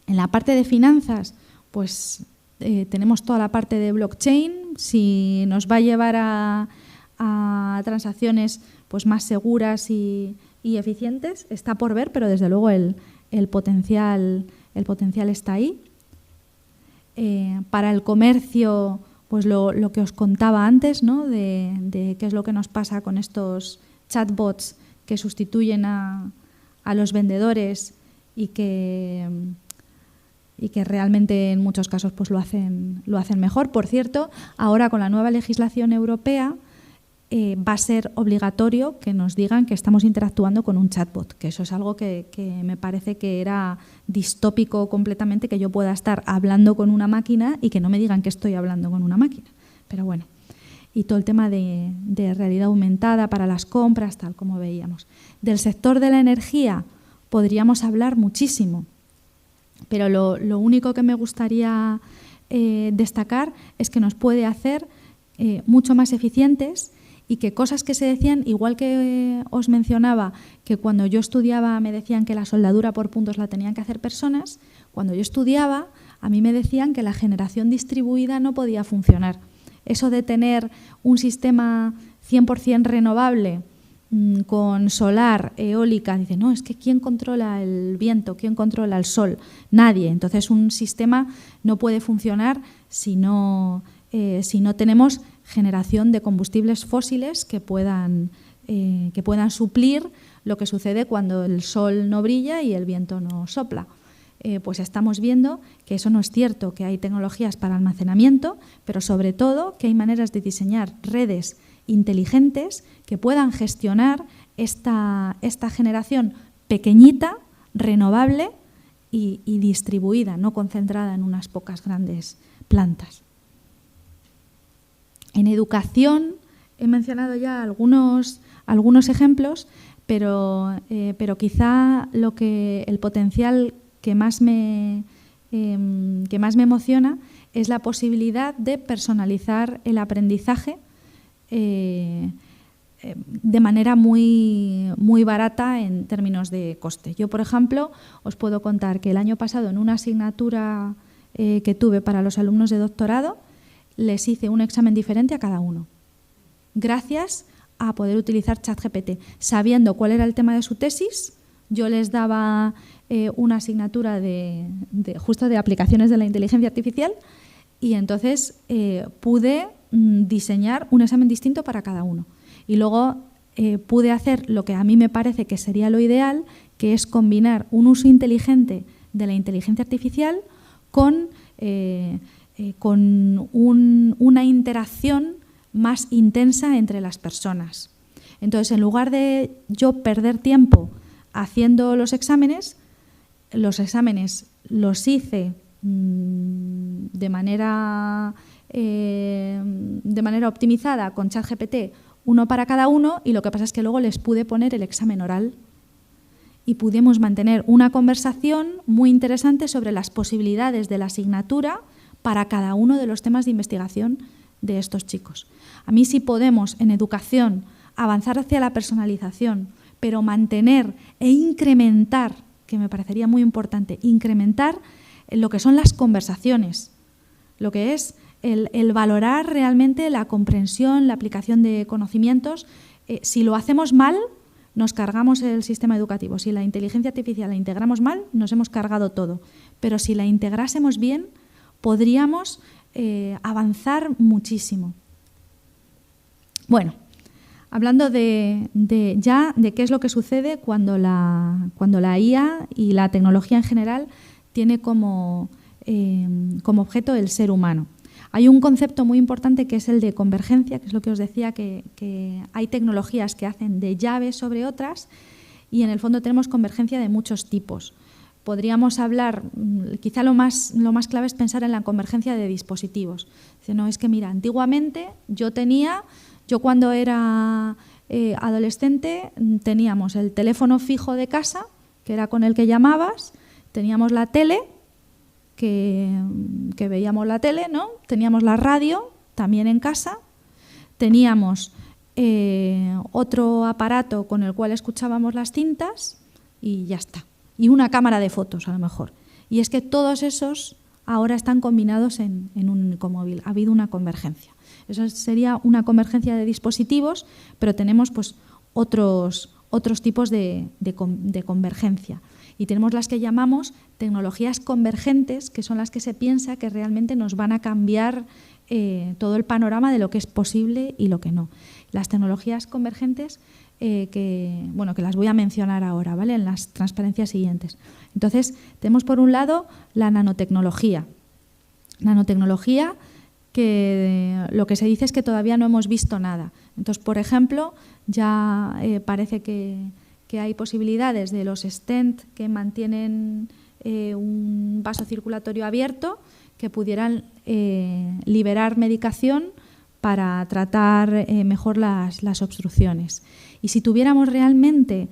En la parte de finanzas, pues tenemos toda la parte de blockchain. Si nos va a llevar a transacciones pues más seguras y eficientes, está por ver, pero desde luego el potencial está ahí. Para el comercio, pues lo que os contaba antes, ¿no? de qué es lo que nos pasa con estos chatbots que sustituyen a los vendedores y que realmente en muchos casos pues lo hacen mejor. Por cierto, ahora con la nueva legislación europea va a ser obligatorio que nos digan que estamos interactuando con un chatbot, que eso es algo que me parece que era distópico completamente, que yo pueda estar hablando con una máquina y que no me digan que estoy hablando con una máquina. Pero bueno, y todo el tema de realidad aumentada para las compras, tal como veíamos. Del sector de la energía podríamos hablar muchísimo, pero lo único que me gustaría destacar es que nos puede hacer mucho más eficientes, y que cosas que se decían, igual que os mencionaba que cuando yo estudiaba me decían que la soldadura por puntos la tenían que hacer personas, cuando yo estudiaba a mí me decían que la generación distribuida no podía funcionar. Eso de tener un sistema 100% renovable con solar, eólica, dice, no, es que ¿quién controla el viento? ¿Quién controla el sol? Nadie. Entonces un sistema no puede funcionar si no tenemos generación de combustibles fósiles que puedan suplir lo que sucede cuando el sol no brilla y el viento no sopla. Pues estamos viendo que eso no es cierto, que hay tecnologías para almacenamiento, pero sobre todo que hay maneras de diseñar redes inteligentes que puedan gestionar esta generación pequeñita, renovable y distribuida, no concentrada en unas pocas grandes plantas. En educación he mencionado ya algunos ejemplos, pero quizá el potencial que más me emociona es la posibilidad de personalizar el aprendizaje de manera muy, muy barata en términos de coste. Yo, por ejemplo, os puedo contar que el año pasado en una asignatura que tuve para los alumnos de doctorado, les hice un examen diferente a cada uno, gracias a poder utilizar ChatGPT. Sabiendo cuál era el tema de su tesis, yo les daba una asignatura justo de aplicaciones de la inteligencia artificial, y entonces pude diseñar un examen distinto para cada uno. Y luego pude hacer lo que a mí me parece que sería lo ideal, que es combinar un uso inteligente de la inteligencia artificial con una interacción más intensa entre las personas. Entonces, en lugar de yo perder tiempo haciendo los exámenes los hice de manera optimizada con ChatGPT, uno para cada uno, y lo que pasa es que luego les pude poner el examen oral y pudimos mantener una conversación muy interesante sobre las posibilidades de la asignatura para cada uno de los temas de investigación de estos chicos. A mí, si podemos en educación avanzar hacia la personalización, pero mantener e incrementar, que me parecería muy importante, incrementar lo que son las conversaciones, lo que es el valorar realmente la comprensión, la aplicación de conocimientos. Si lo hacemos mal, nos cargamos el sistema educativo. Si la inteligencia artificial la integramos mal, nos hemos cargado todo. Pero si la integrásemos bien, podríamos avanzar muchísimo. Bueno, hablando de qué es lo que sucede cuando la IA y la tecnología en general tiene como objeto el ser humano. Hay un concepto muy importante que es el de convergencia, que es lo que os decía, que hay tecnologías que hacen de llave sobre otras y en el fondo tenemos convergencia de muchos tipos. Podríamos hablar, quizá lo más clave es pensar en la convergencia de dispositivos. No, es que mira, antiguamente yo cuando era adolescente teníamos el teléfono fijo de casa, que era con el que llamabas, teníamos la tele, que veíamos la tele, ¿no? Teníamos la radio también en casa, teníamos otro aparato con el cual escuchábamos las cintas y ya está. Y una cámara de fotos a lo mejor. Y es que todos esos ahora están combinados en un único móvil. Ha habido una convergencia. Eso sería una convergencia de dispositivos, pero tenemos pues otros tipos de convergencia. Y tenemos las que llamamos tecnologías convergentes, que son las que se piensa que realmente nos van a cambiar todo el panorama de lo que es posible y lo que no. Las tecnologías convergentes, que las voy a mencionar ahora, ¿vale? En las transparencias siguientes. Entonces, tenemos por un lado la nanotecnología. Nanotecnología que lo que se dice es que todavía no hemos visto nada. Entonces, por ejemplo, ya parece que hay posibilidades de los stent que mantienen un vaso circulatorio abierto que pudieran liberar medicación para tratar mejor las obstrucciones. Y si tuviéramos realmente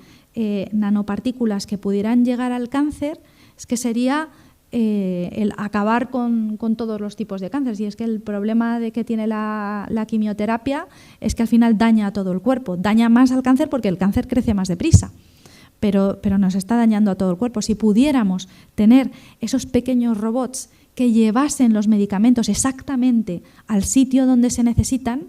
nanopartículas que pudieran llegar al cáncer, es que sería el acabar con todos los tipos de cáncer. Y es que el problema de que tiene la quimioterapia es que al final daña a todo el cuerpo. Daña más al cáncer porque el cáncer crece más deprisa, pero nos está dañando a todo el cuerpo. Si pudiéramos tener esos pequeños robots que llevasen los medicamentos exactamente al sitio donde se necesitan,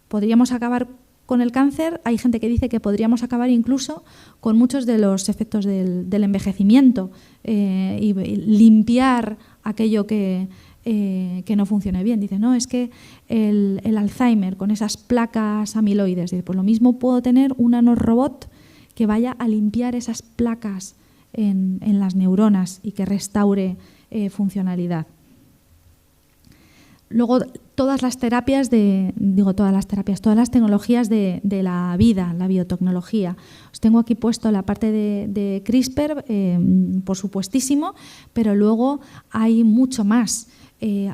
podríamos acabar con el cáncer. Hay gente que dice que podríamos acabar incluso con muchos de los efectos del envejecimiento y limpiar aquello que no funcione bien. Dice, no, es que el Alzheimer con esas placas amiloides, dice, pues lo mismo puedo tener un nanorobot que vaya a limpiar esas placas en las neuronas y que restaure funcionalidad. Luego, todas las tecnologías de la vida, la biotecnología. Os tengo aquí puesto la parte de CRISPR, por supuestísimo, pero luego hay mucho más.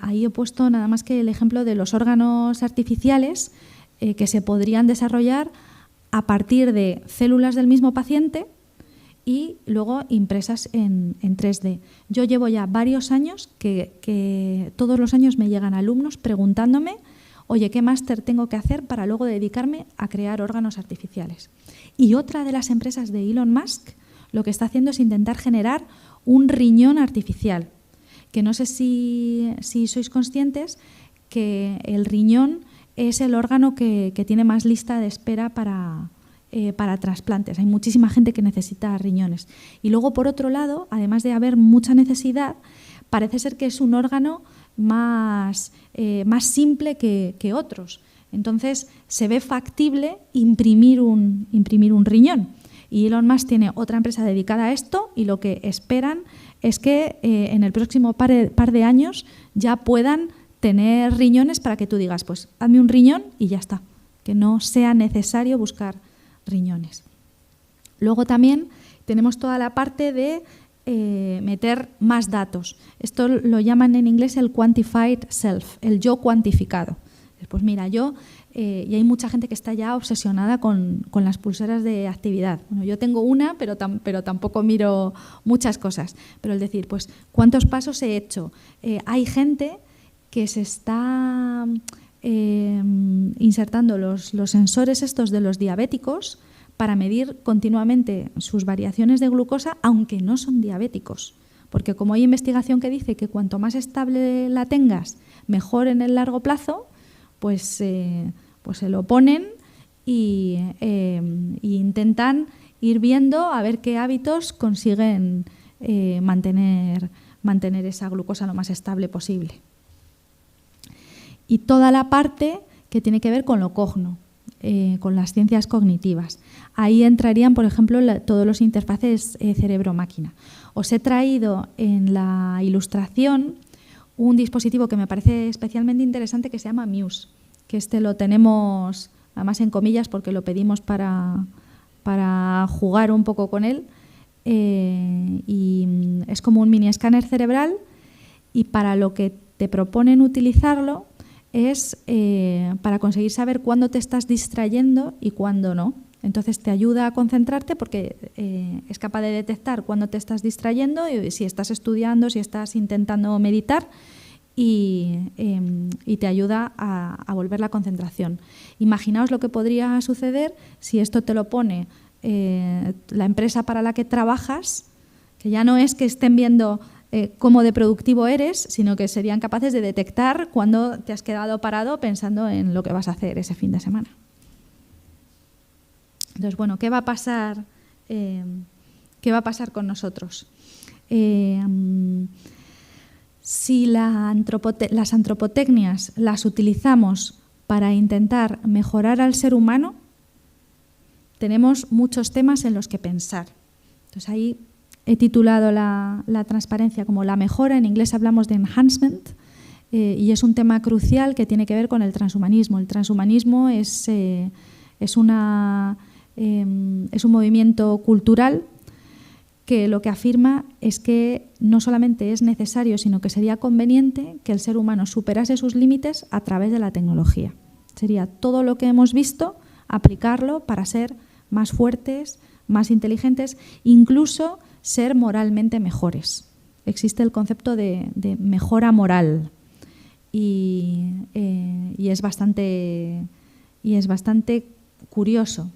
Ahí he puesto nada más que el ejemplo de los órganos artificiales que se podrían desarrollar a partir de células del mismo paciente y luego impresas en 3D. Yo llevo ya varios años que todos los años me llegan alumnos preguntándome, oye, ¿qué máster tengo que hacer para luego dedicarme a crear órganos artificiales? Y otra de las empresas de Elon Musk lo que está haciendo es intentar generar un riñón artificial, que no sé si sois conscientes que el riñón es el órgano que tiene más lista de espera para trasplantes. Hay muchísima gente que necesita riñones. Y luego, por otro lado, además de haber mucha necesidad, parece ser que es un órgano más simple que otros. Entonces, se ve factible imprimir un riñón. Y Elon Musk tiene otra empresa dedicada a esto y lo que esperan es que en el próximo par de años ya puedan tener riñones para que tú digas, pues hazme un riñón y ya está, que no sea necesario buscar riñones. Luego también tenemos toda la parte de meter más datos. Esto lo llaman en inglés el quantified self, el yo cuantificado. Pues mira, y hay mucha gente que está ya obsesionada con las pulseras de actividad. Bueno, yo tengo una, pero tampoco miro muchas cosas. Pero el decir, pues, ¿cuántos pasos he hecho? Hay gente que se está insertando los sensores estos de los diabéticos para medir continuamente sus variaciones de glucosa, aunque no son diabéticos. Porque como hay investigación que dice que cuanto más estable la tengas, mejor en el largo plazo, pues se lo ponen y intentan ir viendo a ver qué hábitos consiguen mantener esa glucosa lo más estable posible. Y toda la parte que tiene que ver con lo cogno, con las ciencias cognitivas. Ahí entrarían, por ejemplo, todos los interfaces cerebro-máquina. Os he traído en la ilustración un dispositivo que me parece especialmente interesante que se llama Muse, que lo tenemos además en comillas porque lo pedimos para jugar un poco con él, y es como un mini escáner cerebral, y para lo que te proponen utilizarlo es para conseguir saber cuándo te estás distrayendo y cuándo no. Entonces te ayuda a concentrarte porque es capaz de detectar cuándo te estás distrayendo, y si estás estudiando, si estás intentando meditar, y te ayuda a volver la concentración. Imaginaos lo que podría suceder si esto te lo pone la empresa para la que trabajas, que ya no es que estén viendo cómo de productivo eres, sino que serían capaces de detectar cuando te has quedado parado pensando en lo que vas a hacer ese fin de semana. Entonces, bueno, ¿qué va a pasar con nosotros? Si las antropotecnias las utilizamos para intentar mejorar al ser humano, tenemos muchos temas en los que pensar. Entonces, ahí he titulado la transparencia como la mejora. En inglés hablamos de enhancement, y es un tema crucial que tiene que ver con el transhumanismo. El transhumanismo es un movimiento cultural que lo que afirma es que no solamente es necesario, sino que sería conveniente que el ser humano superase sus límites a través de la tecnología. Sería todo lo que hemos visto, aplicarlo para ser más fuertes, más inteligentes, incluso ser moralmente mejores. Existe el concepto de mejora moral y es bastante curioso.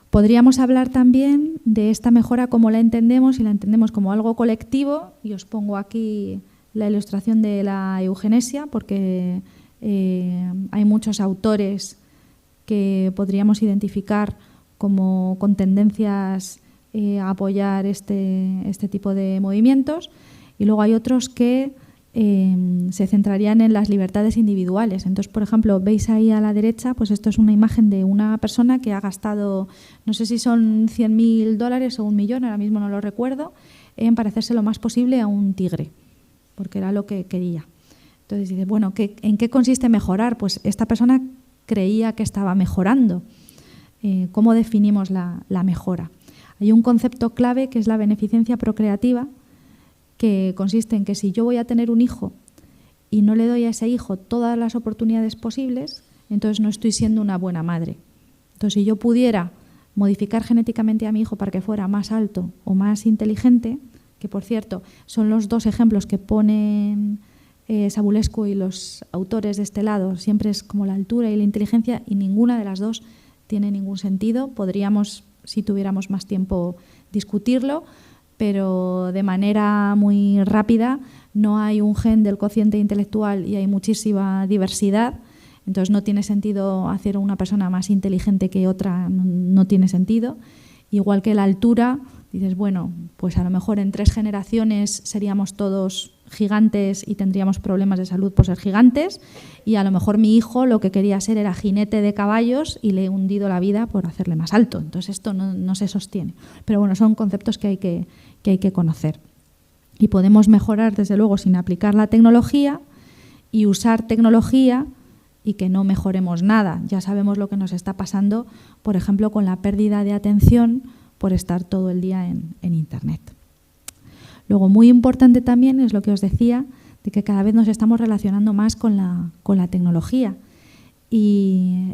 Podríamos hablar también de esta mejora como la entendemos, y la entendemos como algo colectivo, y os pongo aquí la ilustración de la eugenesia, porque hay muchos autores que podríamos identificar como con tendencias a apoyar este tipo de movimientos, y luego hay otros que se centrarían en las libertades individuales. Entonces, por ejemplo, veis ahí a la derecha, pues esto es una imagen de una persona que ha gastado, no sé si son $100.000 o $1 millón, ahora mismo no lo recuerdo, en parecerse lo más posible a un tigre, porque era lo que quería. Entonces dice, bueno, ¿en qué consiste mejorar? Pues esta persona creía que estaba mejorando. ¿Cómo definimos la mejora? Hay un concepto clave que es la beneficencia procreativa, que consiste en que si yo voy a tener un hijo y no le doy a ese hijo todas las oportunidades posibles, entonces no estoy siendo una buena madre. Entonces, si yo pudiera modificar genéticamente a mi hijo para que fuera más alto o más inteligente, que por cierto son los dos ejemplos que ponen Sabulescu y los autores de este lado, siempre es como la altura y la inteligencia, y ninguna de las dos tiene ningún sentido. Podríamos, si tuviéramos más tiempo, discutirlo, pero de manera muy rápida. No hay un gen del cociente intelectual y hay muchísima diversidad, entonces no tiene sentido hacer una persona más inteligente que otra, no tiene sentido. Igual que la altura, dices, bueno, pues a lo mejor en 3 generaciones seríamos todos gigantes y tendríamos problemas de salud por ser gigantes, y a lo mejor mi hijo lo que quería ser era jinete de caballos y le he hundido la vida por hacerle más alto. Entonces esto no se sostiene. Pero bueno, son conceptos que hay que conocer. Y podemos mejorar, desde luego, sin aplicar la tecnología, y usar tecnología y que no mejoremos nada. Ya sabemos lo que nos está pasando, por ejemplo, con la pérdida de atención por estar todo el día en Internet. Luego, muy importante también es lo que os decía, de que cada vez nos estamos relacionando más con la tecnología, y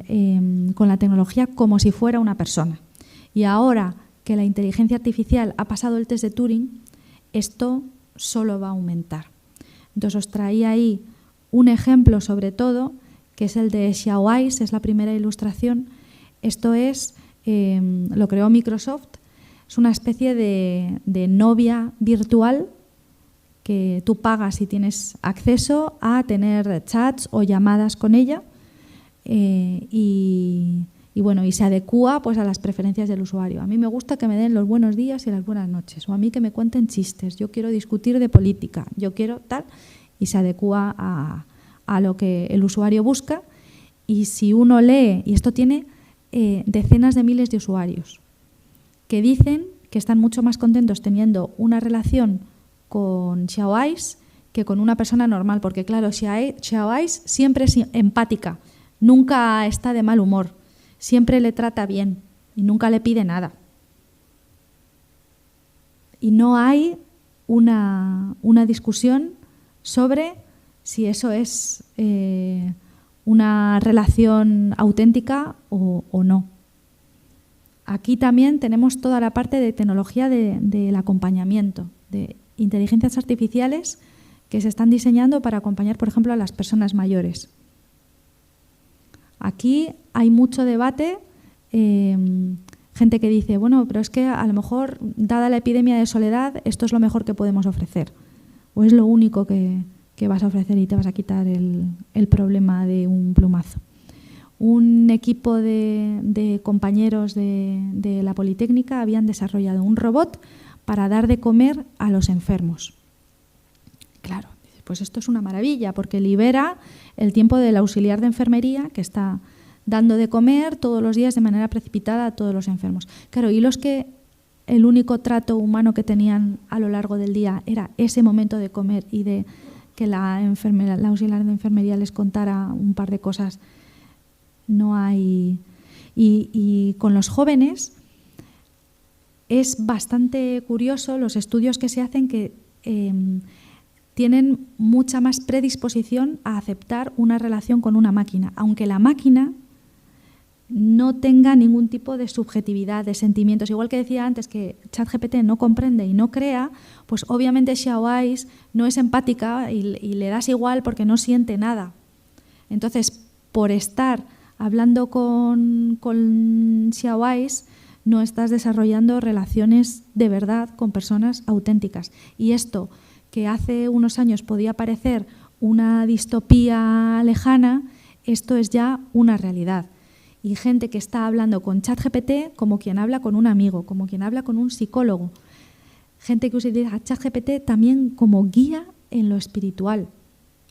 con la tecnología como si fuera una persona. Y ahora que la inteligencia artificial ha pasado el test de Turing, esto solo va a aumentar. Entonces os traía ahí un ejemplo, sobre todo, que es el de Xiaoice, es la primera ilustración. Esto lo creó Microsoft. Es una especie de novia virtual que tú pagas y tienes acceso a tener chats o llamadas con ella, y Y bueno, y se adecúa pues a las preferencias del usuario. A mí me gusta que me den los buenos días y las buenas noches, o a mí que me cuenten chistes, yo quiero discutir de política, yo quiero tal, y se adecúa a lo que el usuario busca. Y si uno lee, y esto tiene decenas de miles de usuarios que dicen que están mucho más contentos teniendo una relación con Xiaoice que con una persona normal, porque claro, Xiaoice siempre es empática, nunca está de mal humor, siempre le trata bien y nunca le pide nada. Y no hay una discusión sobre si eso es una relación auténtica o no. Aquí también tenemos toda la parte de tecnología del acompañamiento, de inteligencias artificiales que se están diseñando para acompañar, por ejemplo, a las personas mayores. Aquí hay mucho debate, gente que dice, bueno, pero es que a lo mejor, dada la epidemia de soledad, esto es lo mejor que podemos ofrecer, o es lo único que vas a ofrecer y te vas a quitar el problema de un plumazo. Un equipo de compañeros de la Politécnica habían desarrollado un robot para dar de comer a los enfermos. Claro, pues esto es una maravilla porque libera el tiempo del auxiliar de enfermería que está dando de comer todos los días de manera precipitada a todos los enfermos. Claro, y los que el único trato humano que tenían a lo largo del día era ese momento de comer y de que la auxiliar de enfermería les contara un par de cosas. No hay. Y con los jóvenes es bastante curioso los estudios que se hacen que tienen mucha más predisposición a aceptar una relación con una máquina, aunque la máquina no tenga ningún tipo de subjetividad, de sentimientos. Igual que decía antes que ChatGPT no comprende y no crea, pues obviamente Xiaoice no es empática y le das igual porque no siente nada. Entonces, por estar hablando con Xiaoice, no estás desarrollando relaciones de verdad con personas auténticas. Y esto, que hace unos años podía parecer una distopía lejana, esto es ya una realidad. Y gente que está hablando con ChatGPT como quien habla con un amigo, como quien habla con un psicólogo. Gente que utiliza ChatGPT también como guía en lo espiritual.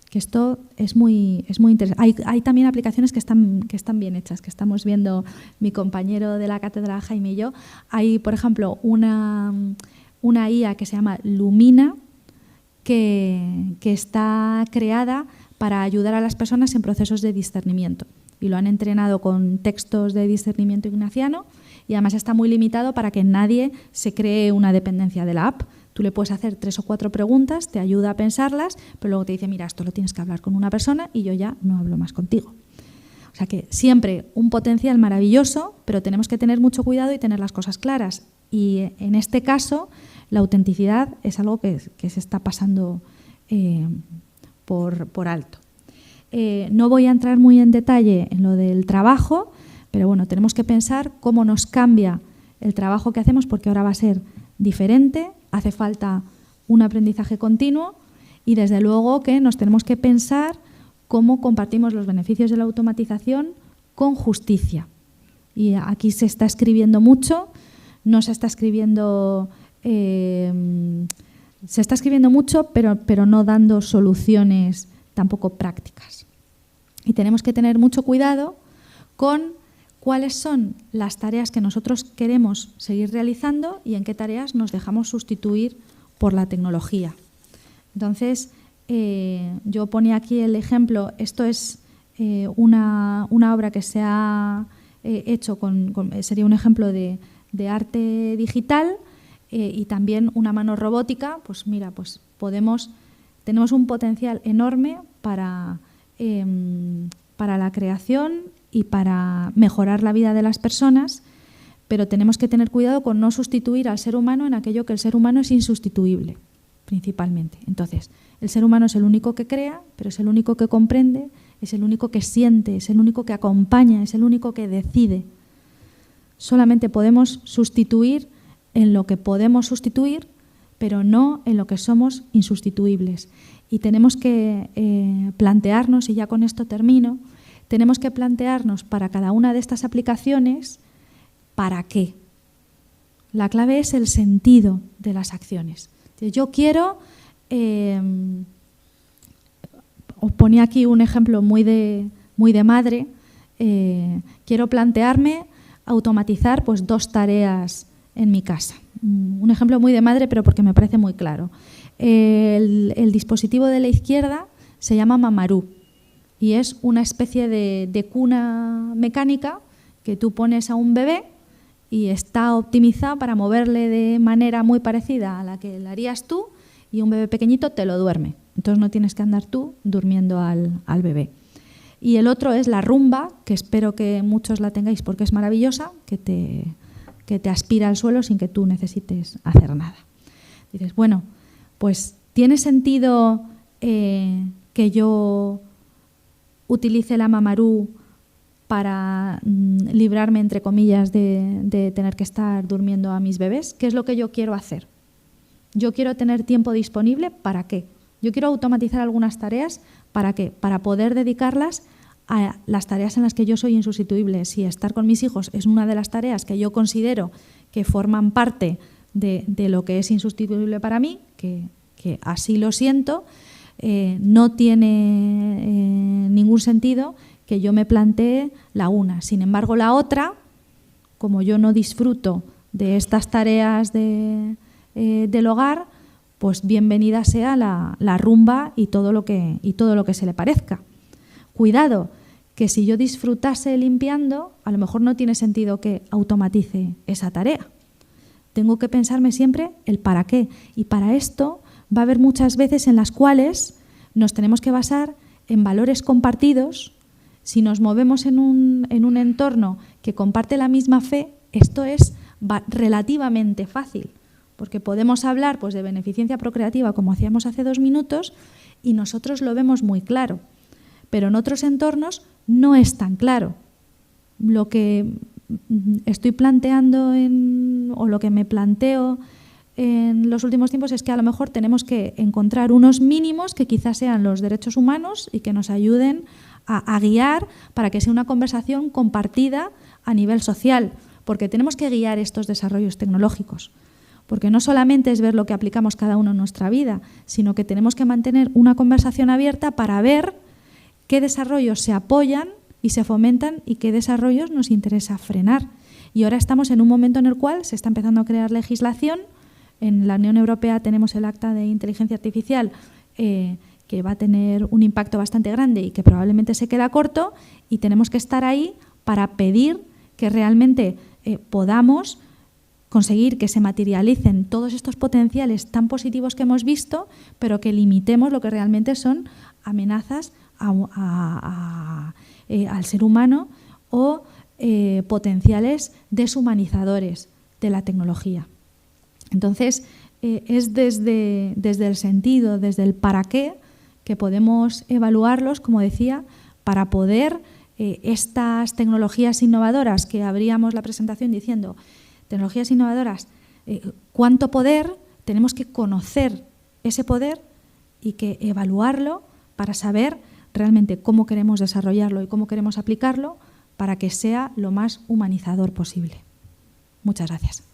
Que esto es muy interesante. Hay también aplicaciones que están bien hechas, que estamos viendo mi compañero de la cátedra, Jaime, y yo. Hay, por ejemplo, una IA que se llama Lumina, que está creada para ayudar a las personas en procesos de discernimiento. Y lo han entrenado con textos de discernimiento ignaciano y además está muy limitado para que nadie se cree una dependencia de la app. Tú le puedes hacer 3 o 4 preguntas, te ayuda a pensarlas, pero luego te dice, mira, esto lo tienes que hablar con una persona y yo ya no hablo más contigo. O sea que siempre un potencial maravilloso, pero tenemos que tener mucho cuidado y tener las cosas claras. Y en este caso, la autenticidad es algo que se está pasando por alto. No voy a entrar muy en detalle en lo del trabajo, pero bueno, tenemos que pensar cómo nos cambia el trabajo que hacemos porque ahora va a ser diferente, hace falta un aprendizaje continuo y desde luego que nos tenemos que pensar cómo compartimos los beneficios de la automatización con justicia. Y aquí se está escribiendo mucho, no se está escribiendo... se está escribiendo mucho, pero no dando soluciones tampoco prácticas. Y tenemos que tener mucho cuidado con cuáles son las tareas que nosotros queremos seguir realizando y en qué tareas nos dejamos sustituir por la tecnología. Entonces, yo ponía aquí el ejemplo, esto es una obra que se ha hecho, sería un ejemplo de arte digital y también una mano robótica, pues mira, pues tenemos un potencial enorme para la creación y para mejorar la vida de las personas, pero tenemos que tener cuidado con no sustituir al ser humano en aquello que el ser humano es insustituible, principalmente. Entonces, el ser humano es el único que crea, pero es el único que comprende, es el único que siente, es el único que acompaña, es el único que decide. Solamente podemos sustituir en lo que podemos sustituir, pero no en lo que somos insustituibles. Y tenemos que plantearnos, y ya con esto termino, tenemos que plantearnos para cada una de estas aplicaciones ¿para qué? La clave es el sentido de las acciones. Yo quiero, os ponía aquí un ejemplo muy de madre, quiero plantearme automatizar pues 2 tareas en mi casa. Un ejemplo muy de madre, pero porque me parece muy claro. El dispositivo de la izquierda se llama Mamarú y es una especie de cuna mecánica que tú pones a un bebé y está optimizado para moverle de manera muy parecida a la que la harías tú, y un bebé pequeñito te lo duerme. Entonces no tienes que andar tú durmiendo al bebé. Y el otro es la Rumba, que espero que muchos la tengáis porque es maravillosa, que te aspira al suelo sin que tú necesites hacer nada. Dices, bueno, pues ¿tiene sentido que yo utilice la Mamarú para librarme, entre comillas, de tener que estar durmiendo a mis bebés? ¿Qué es lo que yo quiero hacer? Yo quiero tener tiempo disponible, ¿para qué? Yo quiero automatizar algunas tareas, ¿para qué? Para poder dedicarlas a las tareas en las que yo soy insustituible. Si estar con mis hijos es una de las tareas que yo considero que forman parte de lo que es insustituible para mí, que así lo siento, no tiene ningún sentido que yo me plantee la una. Sin embargo, la otra, como yo no disfruto de estas tareas del hogar, pues bienvenida sea la Rumba y todo lo que se le parezca. Cuidado, que si yo disfrutase limpiando, a lo mejor no tiene sentido que automatice esa tarea. Tengo que pensarme siempre el para qué. Y para esto va a haber muchas veces en las cuales nos tenemos que basar en valores compartidos. Si nos movemos en un entorno que comparte la misma fe, esto es relativamente fácil, porque podemos hablar pues, de beneficencia procreativa, como hacíamos hace 2 minutos, y nosotros lo vemos muy claro. Pero en otros entornos no es tan claro. Lo que estoy planteando o lo que me planteo en los últimos tiempos es que a lo mejor tenemos que encontrar unos mínimos que quizás sean los derechos humanos y que nos ayuden a guiar para que sea una conversación compartida a nivel social, porque tenemos que guiar estos desarrollos tecnológicos. Porque no solamente es ver lo que aplicamos cada uno en nuestra vida, sino que tenemos que mantener una conversación abierta para ver qué desarrollos se apoyan y se fomentan y qué desarrollos nos interesa frenar. Y ahora estamos en un momento en el cual se está empezando a crear legislación. En la Unión Europea tenemos el Acta de Inteligencia Artificial que va a tener un impacto bastante grande y que probablemente se queda corto, y tenemos que estar ahí para pedir que realmente podamos conseguir que se materialicen todos estos potenciales tan positivos que hemos visto, pero que limitemos lo que realmente son amenazas al ser humano o potenciales deshumanizadores de la tecnología. Entonces, es desde el sentido, desde el para qué, que podemos evaluarlos, como decía, para poder estas tecnologías innovadoras, que abríamos la presentación diciendo tecnologías innovadoras, cuánto poder, tenemos que conocer ese poder y que evaluarlo para saber realmente cómo queremos desarrollarlo y cómo queremos aplicarlo para que sea lo más humanizador posible. Muchas gracias.